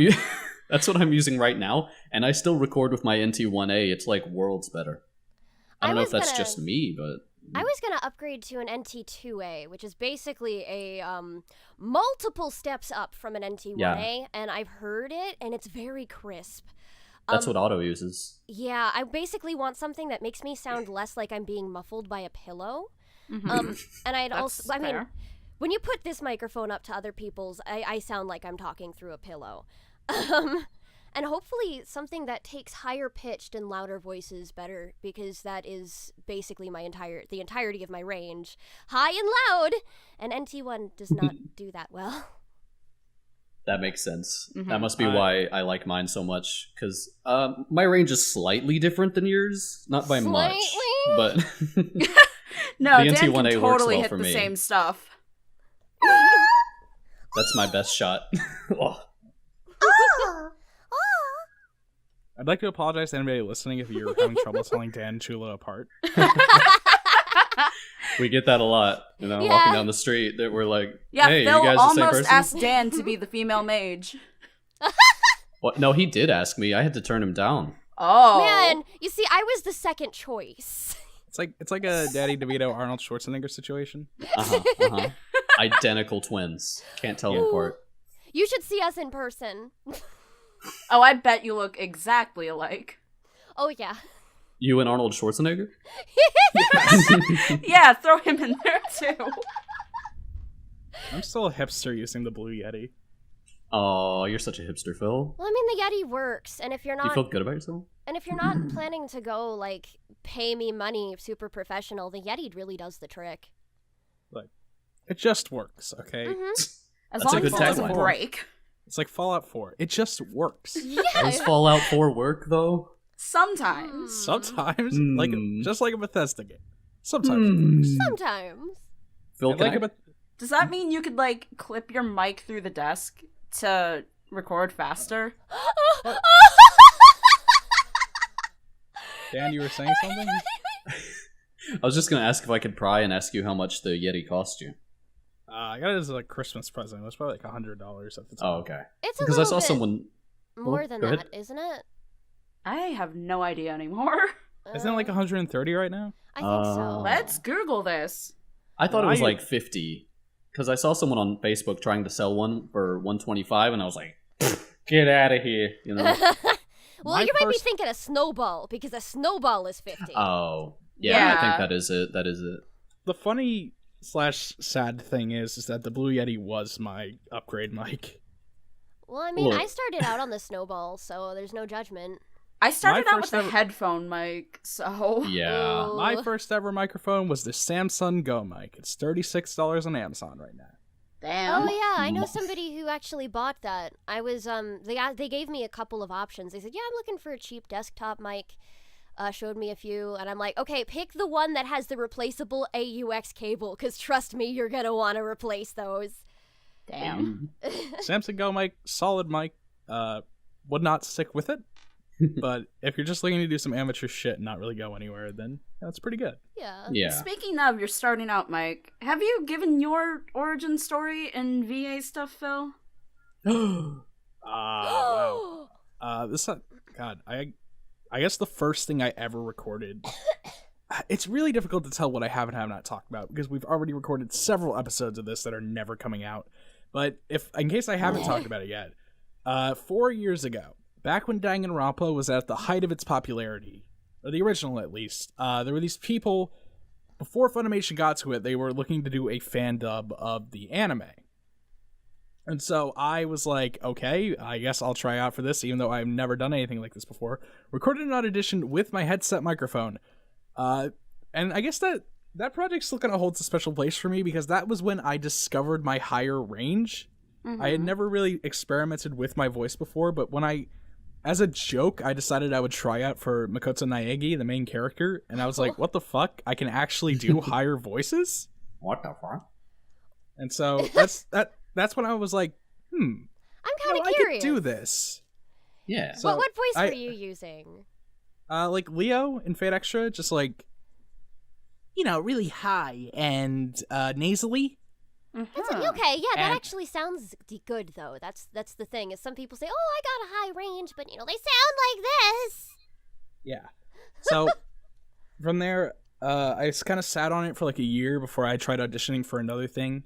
that's what I'm using right now, and I still record with my NT1A. It's like worlds better. I don't know if that's just me, but I was gonna upgrade to an NT2A, which is basically a multiple steps up from an NT1A, and I've heard it, and it's very crisp. That's what Otto uses. Yeah, I basically want something that makes me sound less like I'm being muffled by a pillow. Mm-hmm. And I'd That's also, I mean, fair. when you put this microphone up to other people's, I sound like I'm talking through a pillow. And hopefully something that takes higher pitched and louder voices better, because that is basically the entirety of my range. High and loud! And NT1 does not do that well. That makes sense. Mm-hmm. That must be why I like mine so much, because my range is slightly different than yours. Not by much, but No, the Dan can NT1A works totally well hit for the me. same stuff. That's my best shot. Oh. I'd like to apologize to anybody listening if you're having trouble telling Dan and Chula apart. We get that a lot, walking down the street. That we're like, Yeah, "Hey, Phil you guys the same almost person?" asked Dan to be the female mage. What? No, he did ask me. I had to turn him down. Oh. Man, you see, I was the second choice. It's like a Daddy DeVito Arnold Schwarzenegger situation. Identical twins. Can't tell them apart. You should see us in person. Oh, I bet you look exactly alike. Oh, yeah. You and Arnold Schwarzenegger? Yeah, throw him in there too. I'm still a hipster using the Blue Yeti. Oh, you're such a hipster, Phil. Well, I mean, the Yeti works, and if you're You not... feel good about yourself? And if you're not planning to go, like, pay me money, super professional, the Yeti really does the trick. Like, it just works, okay? Mm-hmm. As That's long a as good it doesn't tagline. break. It's like Fallout 4. It just works. Yeah. Does Fallout 4 work, though? Sometimes. Sometimes, Hmm. like just like a Bethesda game. Sometimes it works. Sometimes. Phil, And can like I- a Does that mean you could, like, clip your mic through the desk to record faster? Dan, you were saying something? I was just going to ask if I could pry and ask you how much the Yeti cost you. I got it as a Christmas present. It was probably like $100 at the time. Oh, okay. It's a Because I little saw bit someone... more Oh, than go that, ahead. isn't it? I have no idea anymore. Isn't it like 130 right now? I think so. Oh. Let's Google this. I thought it Why was you- like 50. Because I saw someone on Facebook trying to sell one for 125, and I was like, get out of here, Well, My you might be first- thinking a snowball, because a snowball is 50. Oh. Yeah, I Yeah. think that is it. That is it. The funny / sad thing is that the Blue Yeti was my upgrade mic. Well, I mean, Look. I started out on the snowball, so there's no judgment. I started My out with first a ever- headphone mic, so... Yeah. Ooh. My first ever microphone was the Samsung Go mic. It's $36 on Amazon right now. Damn. Oh yeah, I know somebody who actually bought that. I was they gave me a couple of options. They said, "Yeah, I'm looking for a cheap desktop mic." Showed me a few, and I'm like, "Okay, pick the one that has the replaceable AUX cable, cuz trust me, you're going to want to replace those." Damn. Samsung Go mic, solid mic. Would not stick with it. But if you're just looking to do some amateur shit and not really go anywhere, then that's pretty good. Yeah. Yeah. Speaking of your starting out, Mike, have you given your origin story in VA stuff, Phil? Wow. God, I guess the first thing I ever recorded. It's really difficult to tell what I have and have not talked about because we've already recorded several episodes of this that are never coming out. But in case I haven't talked about it yet, 4 years ago, back when Danganronpa was at the height of its popularity, or the original at least, there were these people. Before Funimation got to it, they were looking to do a fan dub of the anime. And so I was like, okay, I guess I'll try out for this, even though I've never done anything like this before. Recorded an audition with my headset microphone. And I guess that project still kind of holds a special place for me because that was when I discovered my higher range. I had never really experimented with my voice before, but when I as a joke, I decided I would try out for Makoto Naegi, the main character, and I was like, what the fuck? I can actually do higher voices? What the fuck? And so that's when I was like, I'm kind of I curious. could do this. Yeah. So what voice were you using? Like Leo in Fate Extra, just like, really high and nasally. Okay, yeah, that And- actually sounds good though. That's the thing. Is some people say, "Oh, I got a high range," but they sound like this. Yeah. So from there, I just kind of sat on it for like a year before I tried auditioning for another thing,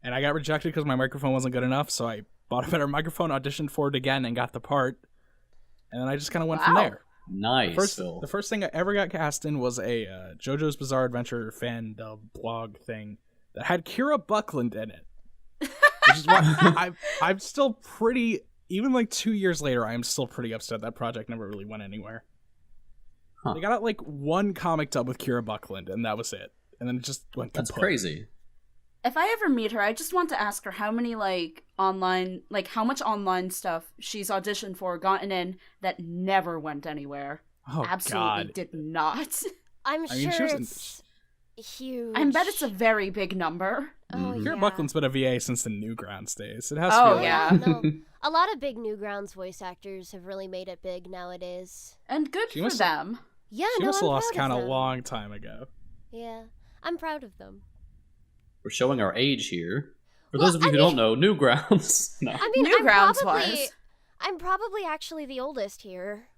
and I got rejected because my microphone wasn't good enough. So I bought a better microphone, auditioned for it again, and got the part. And then I just kind of went from there. Nice, Phil. The first thing I ever got cast in was a JoJo's Bizarre Adventure fan blog thing that had Kira Buckland in it. Which is why I'm still pretty, even like 2 years later, I am still pretty upset that project never really went anywhere. Huh. They got out like one comic dub with Kira Buckland, and that was it. And then it just went That's kaput. crazy. If I ever meet her, I just want to ask her how many how much online stuff she's auditioned for, gotten in, that never went anywhere. Oh, Absolutely God. did not. I'm I mean, sure she was it's huge. I bet it's a very big number. Oh, Kira yeah. Buckland's been a VA since the Newgrounds days. It has to Oh, be. yeah. No. A lot of big Newgrounds voice actors have really made it big nowadays. And good She for must- them. Yeah, She no, must I'm have lost proud of count a them. long time ago. Yeah, I'm proud of them. We're showing our age here. For Well, those of you I who don't know, Newgrounds. No. I mean, Newgrounds-wise. I'm probably actually the oldest here.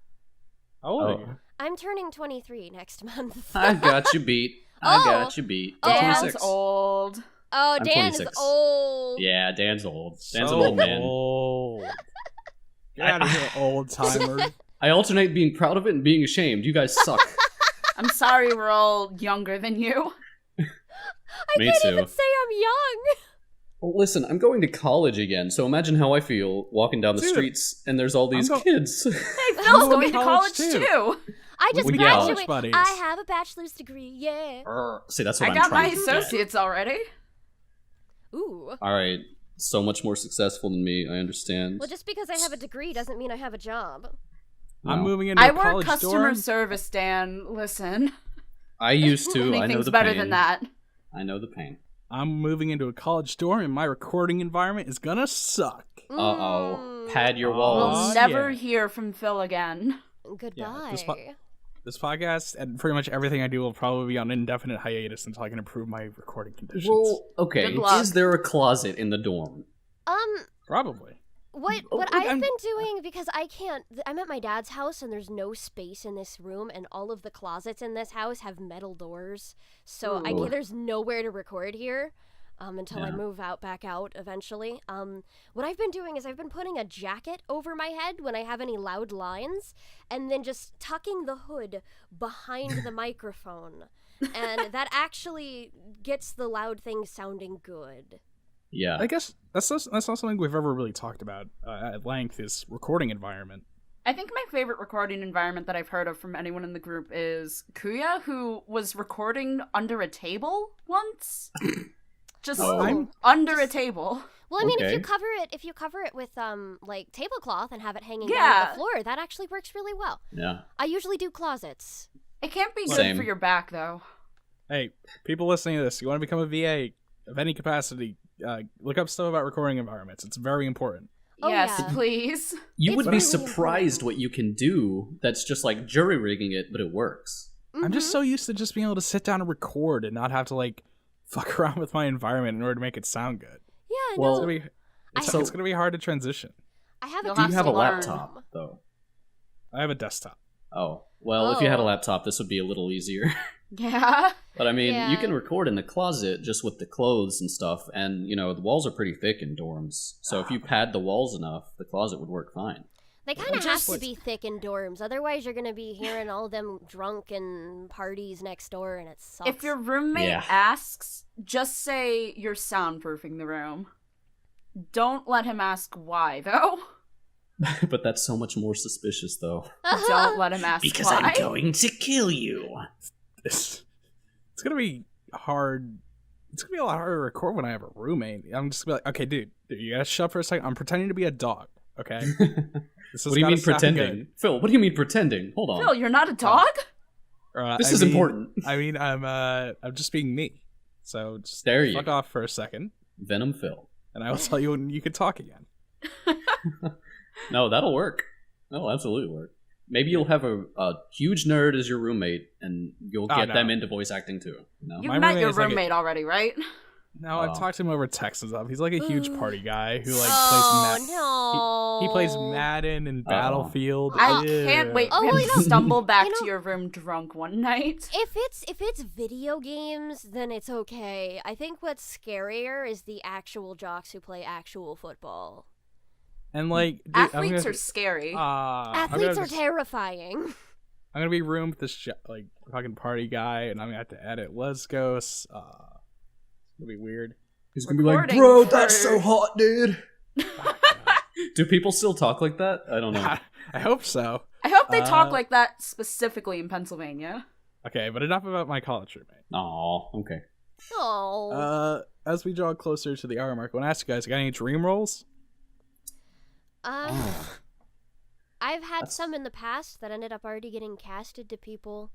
How old are Oh. you? I'm turning 23 next month. I got you beat. Oh. I got you beat. Oh. I'm Dan's 26. old. Oh, I'm Dan is 26. old. Yeah, Dan's old. Dan's So an old man. Old. Get out of here, old timer. I alternate being proud of it and being ashamed. You guys suck. I'm sorry we're all younger than you. I Me can't too. even say I'm young. Well, listen, I'm going to college again, so imagine how I feel walking down the Dude, streets and there's all these I'm go- kids. Hey, I'm Phil's going going to to college, college too. too. I just We got graduated. college buddies. I have a bachelor's degree. Yeah. See, that's what I I'm got my trying to get. associates already. Ooh. All right, so much more successful than me. I understand. Well, just because I have a degree doesn't mean I have a job. I'm No. moving into I a work college customer dorm. service, Dan. Listen. I used to. I know Anything's the better pain. than that. I know the pain. I'm moving into a college dorm, and my recording environment is gonna suck. Uh-oh. Pad your We'll walls. never yeah. hear from Phil again. Goodbye. This podcast and pretty much everything I do will probably be on indefinite hiatus until I can improve my recording conditions. Well, okay. Good luck. Is there a closet in the dorm? Probably. What Oh, I've I'm- been doing, because I can't, I'm at my dad's house and there's no space in this room, and all of the closets in this house have metal doors, so Ooh. there's nowhere to record here until I Yeah. move back out eventually. What I've been doing is I've been putting a jacket over my head when I have any loud lines, and then just tucking the hood behind the microphone, and that actually gets the loud things sounding good. Yeah. I guess that's not something we've ever really talked about at length. Is recording environment. I think my favorite recording environment that I've heard of from anyone in the group is Kuya, who was recording under a table once. Just Oh. under a table. Well, I mean, Okay. if you cover it with like tablecloth and have it hanging down Yeah. at the floor, that actually works really well. Yeah. I usually do closets. It can't be good Same. for your back, though. Hey, people listening to this, you want to become a VA of any capacity? Look up stuff about recording environments. It's very important. Oh, Yes, yeah. please. You It's would be really surprised important. what you can do that's just like jury rigging it, but it works. I'm just so used to just being able to sit down and record and not have to like fuck around with my environment in order to make it sound good. Yeah, Well, It's no. gonna be, it's, So- it's gonna be hard to transition. I have You'll a Do you have have to a learn. laptop, though? I have a desktop. Oh. Well, if you had a Oh. laptop, this would be a little easier. Yeah. But I mean, Yeah. you can record in the closet just with the clothes and stuff, and you know the walls are pretty thick in dorms. So if you pad the walls enough, the closet would work fine. They kind of have just to like- be thick in dorms, otherwise you're gonna be hearing all them drunken parties next door, and it sucks. If your roommate Yeah. asks, just say you're soundproofing the room. Don't let him ask why, though. But that's so much more suspicious, though. Don't let him ask why. going to kill you. It's gonna be hard. It's gonna be a lot harder to record when I have a roommate. I'm just gonna be like, okay, dude, you gotta shut up for a second. I'm pretending to be a dog. Okay. What do you mean pretending? Phil, what do you mean pretending? Hold on. Phil, you're not a dog? This is important. I mean, I'm just being me. So just fuck off for a second. Venom Phil. And I will tell you when you can talk again. No, that'll work. That'll absolutely work. Maybe you'll have a huge nerd as your roommate, and you'll get them into voice acting too. No? You've met your roommate already, right? No, I've talked to him over text and stuff. He's like a huge party guy who like plays no. he plays Madden and Battlefield. I can't wait for him to stumble back to your room drunk one night. If it's video games, then it's okay. I think what's scarier is the actual jocks who play actual football. And like athletes are scary. Athletes are terrifying. I'm gonna be room with this like fucking party guy, and I'm gonna have to edit Lesgos. It'll be weird. He's gonna be like, bro, that's so hot, dude. Do people still talk like that? I don't know. I hope so. I hope they talk like that specifically in Pennsylvania. Okay, but enough about my college roommate. Aw, okay. Oh. As we draw closer to the hour mark, I want to ask you guys, got any dream roles? I've had some in the past that ended up already getting casted to people.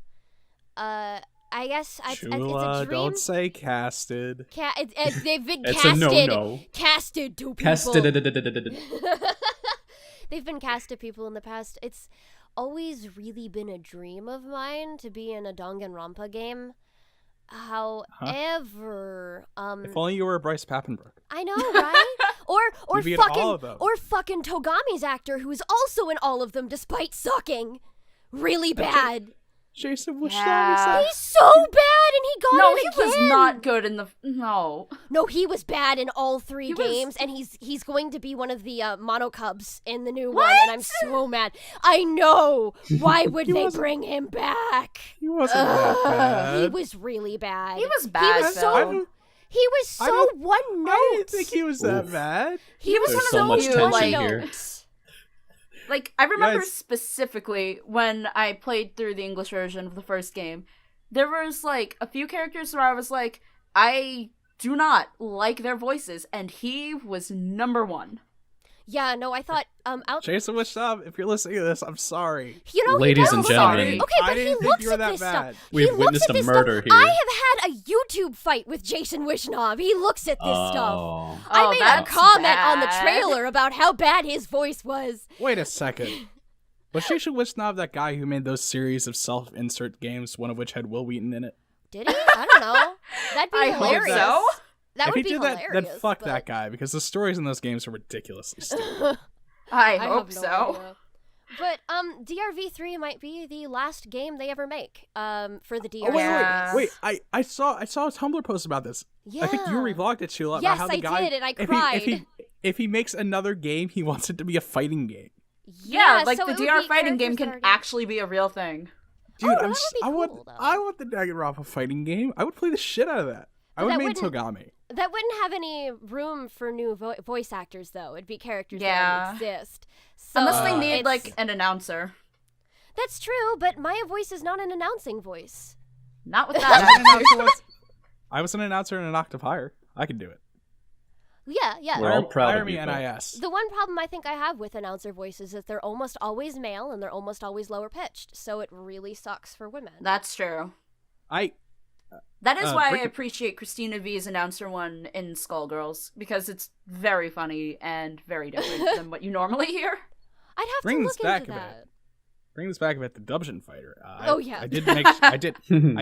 I guess it's a dream. Don't say casted. They've been it's casted. A no. Casted to people. Casted. They've been cast to people in the past. It's always really been a dream of mine to be in a Danganronpa game. However, if only you were Bryce Papenbrook. I know, right? Or fucking Togami's actor, who is also in all of them, despite sucking really bad. Jason was He's so bad, and he got it again. No, he was not good in the... No, he was bad in all three games, and he's going to be one of the Mono Cubs in the new one, and I'm so mad. I know! Why would they bring him back? He wasn't that bad. He was really bad. He was bad, He was so one note. I didn't think he was that bad. He was so one of those much tension here. Like, I remember specifically when I played through the English version of the first game, there was, like, a few characters where I was like, I do not like their voices, and he was number one. Yeah, no, I thought, Jason Wishab, if you're listening to this, I'm sorry. You know, ladies and gentlemen. Okay, but he looks at this stuff. We've witnessed a murder here. I have had a YouTube fight with Jason Wishnov. He looks at this stuff. I made a comment on the trailer about how bad his voice was. Wait a second. Was Jason Wishnov that guy who made those series of self-insert games, one of which had Will Wheaton in it? Did he? I don't know. That'd be hilarious. Hope so. That would be hilarious. Then fuck that guy, because the stories in those games are ridiculously stupid. I hope so. Idea. But DRV3 might be the last game they ever make for the DRV. Wait, I saw a Tumblr post about this. Yeah. I think you revlogged it, Chula. Yes, about how the guy, did, and I cried. If he makes another game, he wants it to be a fighting game. Yeah, like so the DR fighting game can actually be a real thing. Dude, I want the Danganronpa fighting game. I would play the shit out of that. I would make Togami. That wouldn't have any room for new voice actors, though. It'd be characters that already exist. So unless they need, like, an announcer. That's true, but my voice is not an announcing voice. Not with that. I was an announcer in an octave higher. I could do it. Yeah. We're all proud of you. NIS. The one problem I think I have with announcer voices is that they're almost always male and they're almost always lower pitched, so it really sucks for women. That's true. That is why I appreciate Christina V's announcer one in Skullgirls, because it's very funny and very different than what you normally hear. I'd have to look into that. Bring this back a bit. The Dubgeon fighter. Yeah. I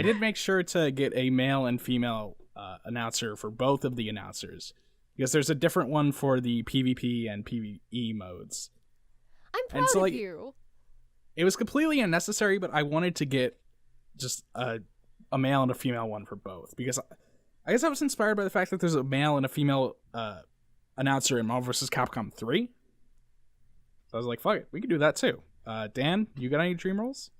did make sure to get a male and female announcer for both of the announcers, because there's a different one for the PvP and PvE modes. I'm proud of you. It was completely unnecessary, but I wanted to get just a male and a female one for both, because I guess I was inspired by the fact that there's a male and a female announcer in Marvel vs. Capcom 3. So I was like, fuck it, we can do that too. Dan, you got any dream roles?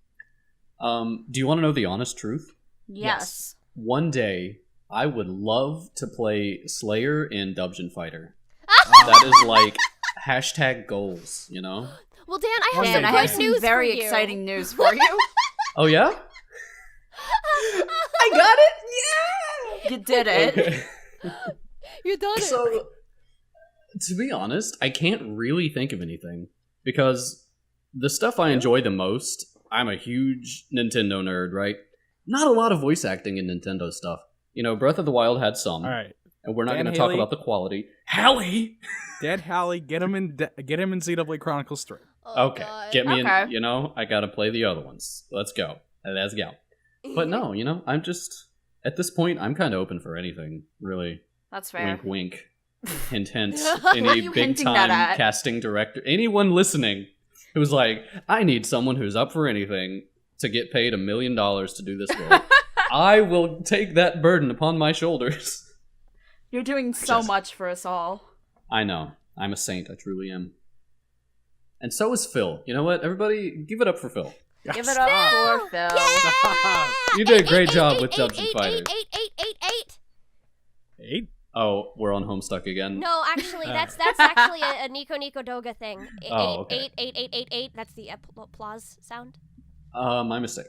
Do you want to know the honest truth? Yes. One day, I would love to play Slayer in Dubgeon Fighter. That is like hashtag goals, you know? Well, Dan, I have some very exciting news for you. Oh, yeah? I got it! Yeah! You did it. Okay. You done it. So, To be honest, I can't really think of anything. Because the stuff I enjoy the most, I'm a huge Nintendo nerd, right? Not a lot of voice acting in Nintendo stuff. You know, Breath of the Wild had some. All right. And we're not Dan going to talk Haley. about the quality. Halley! Dead Halley, get him in Xenoblade Chronicles 3. Oh, Okay, God. get me Okay. in, you know, I gotta play the other ones. Let's go. Let's go. But no, you know, I'm just, at this point, I'm kind of open for anything, really. That's fair. Wink, wink. Hint, hint. What are Any you hinting that big-time at? casting director, anyone listening who's like, I need someone who's up for anything to get paid $1 million to do this role. I will take that burden upon my shoulders. You're doing so Yes. much for us all. I know. I'm a saint. I truly am. And so is Phil. You know what? Everybody, give it up for Phil. Give it up for Phil. You did a great job with Dungeon Fighters. 8. 8? Oh, we're on Homestuck again. No, actually, that's actually a Nico Doga thing. Oh, okay. 8. That's the applause sound. My mistake.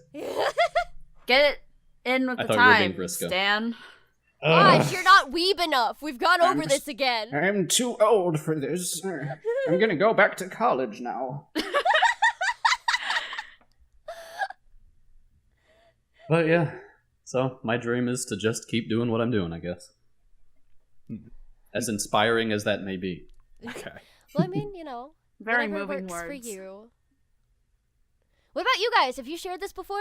Get in with I the thought you were being time, Vriska. Stan. Gosh, you're not weeb enough. We've gone over this again. I'm too old for this. I'm gonna go back to college now. But yeah, so my dream is to just keep doing what I'm doing, I guess. As inspiring as that may be. Okay. Well, I mean, you know, Very whatever moving works for words. you. What about you guys? Have you shared this before?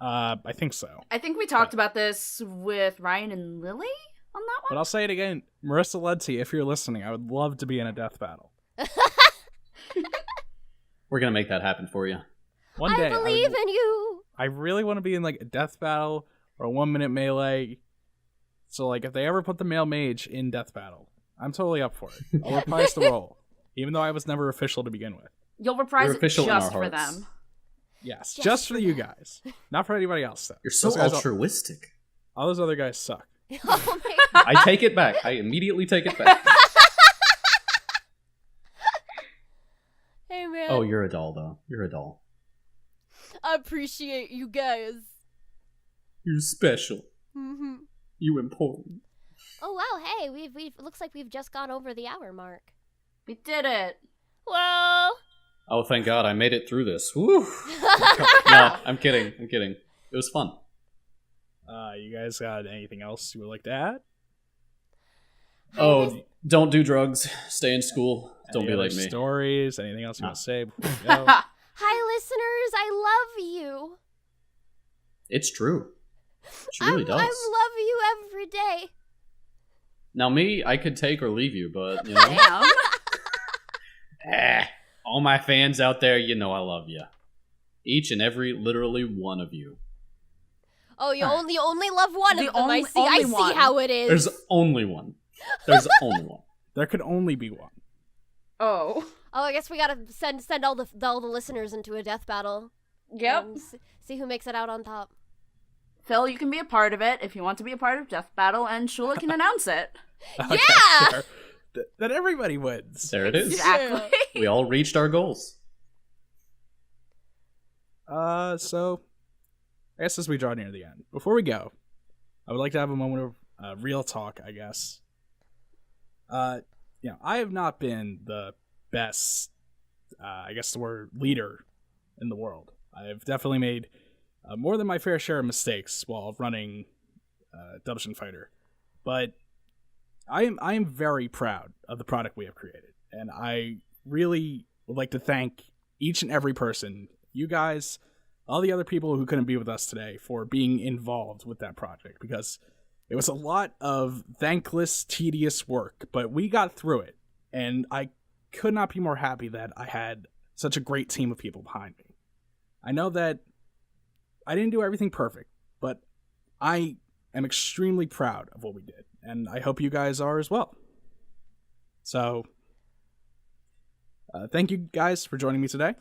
I think so. I think we talked about this with Ryan and Lily on that But one. I'll say it again. Marissa Ledsey, if you're listening, I would love to be in a death battle. We're gonna make that happen for you. One day. I believe in you. I really want to be in like a death battle or a 1-minute melee. So like if they ever put the male mage in death battle, I'm totally up for it. I'll reprise the role. Even though I was never official to begin with. You'll reprise You're it official in our just for hearts. them. Yes. Just Just for for you them. guys. Not for anybody else though. You're so Those guys altruistic. all those other guys suck. Oh my I take it back. I immediately take it back. Hey man. Oh, you're a doll, though. You're a doll. I appreciate you guys. You're special. Mm-hmm. You important. Oh wow, hey, we've looks like we've just gone over the hour mark. We did it. Well, Oh, thank God, I made it through this. Woo! No, I'm kidding. It was fun. You guys got anything else you would like to add? Oh, don't do drugs. Stay in school. Don't Any be other like me. Stories? Anything else you want to say before we go? hi listeners, I love you. It's true. She really does. I love you every day. Now, me, I could take or leave you, but, you know. Damn. All my fans out there, you know I love you. Each and every, literally one of you. Oh, you only love one The of them. I only- see. I only see one. how it is. There's only one. There's only one. There could only be one. Oh. Oh, I guess we gotta send all the listeners into a death battle. Yep. And see who makes it out on top. Phil, you can be a part of it if you want to be a part of Death Battle, and Chula can announce it. Okay, Yeah! sure. Then everybody wins. There it is. Exactly. We all reached our goals. So I guess as we draw near the end, before we go, I would like to have a moment of real talk, I guess. I have not been the best, I guess the word, leader in the world. I've definitely made more than my fair share of mistakes while running Dubgeon Fighter, but I am very proud of the product we have created, and I really would like to thank each and every person, you guys, all the other people who couldn't be with us today, for being involved with that project, because it was a lot of thankless, tedious work, but we got through it, and I could not be more happy that I had such a great team of people behind me. I know that I didn't do everything perfect, but I am extremely proud of what we did, and I hope you guys are as well. So, thank you guys for joining me today.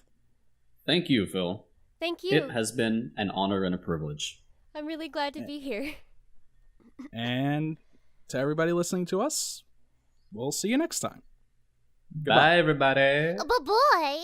Thank you, Phil. Thank you. It has been an honor and a privilege. I'm really glad to be here. And to everybody listening to us, we'll see you next time. Bye, everybody. But boy.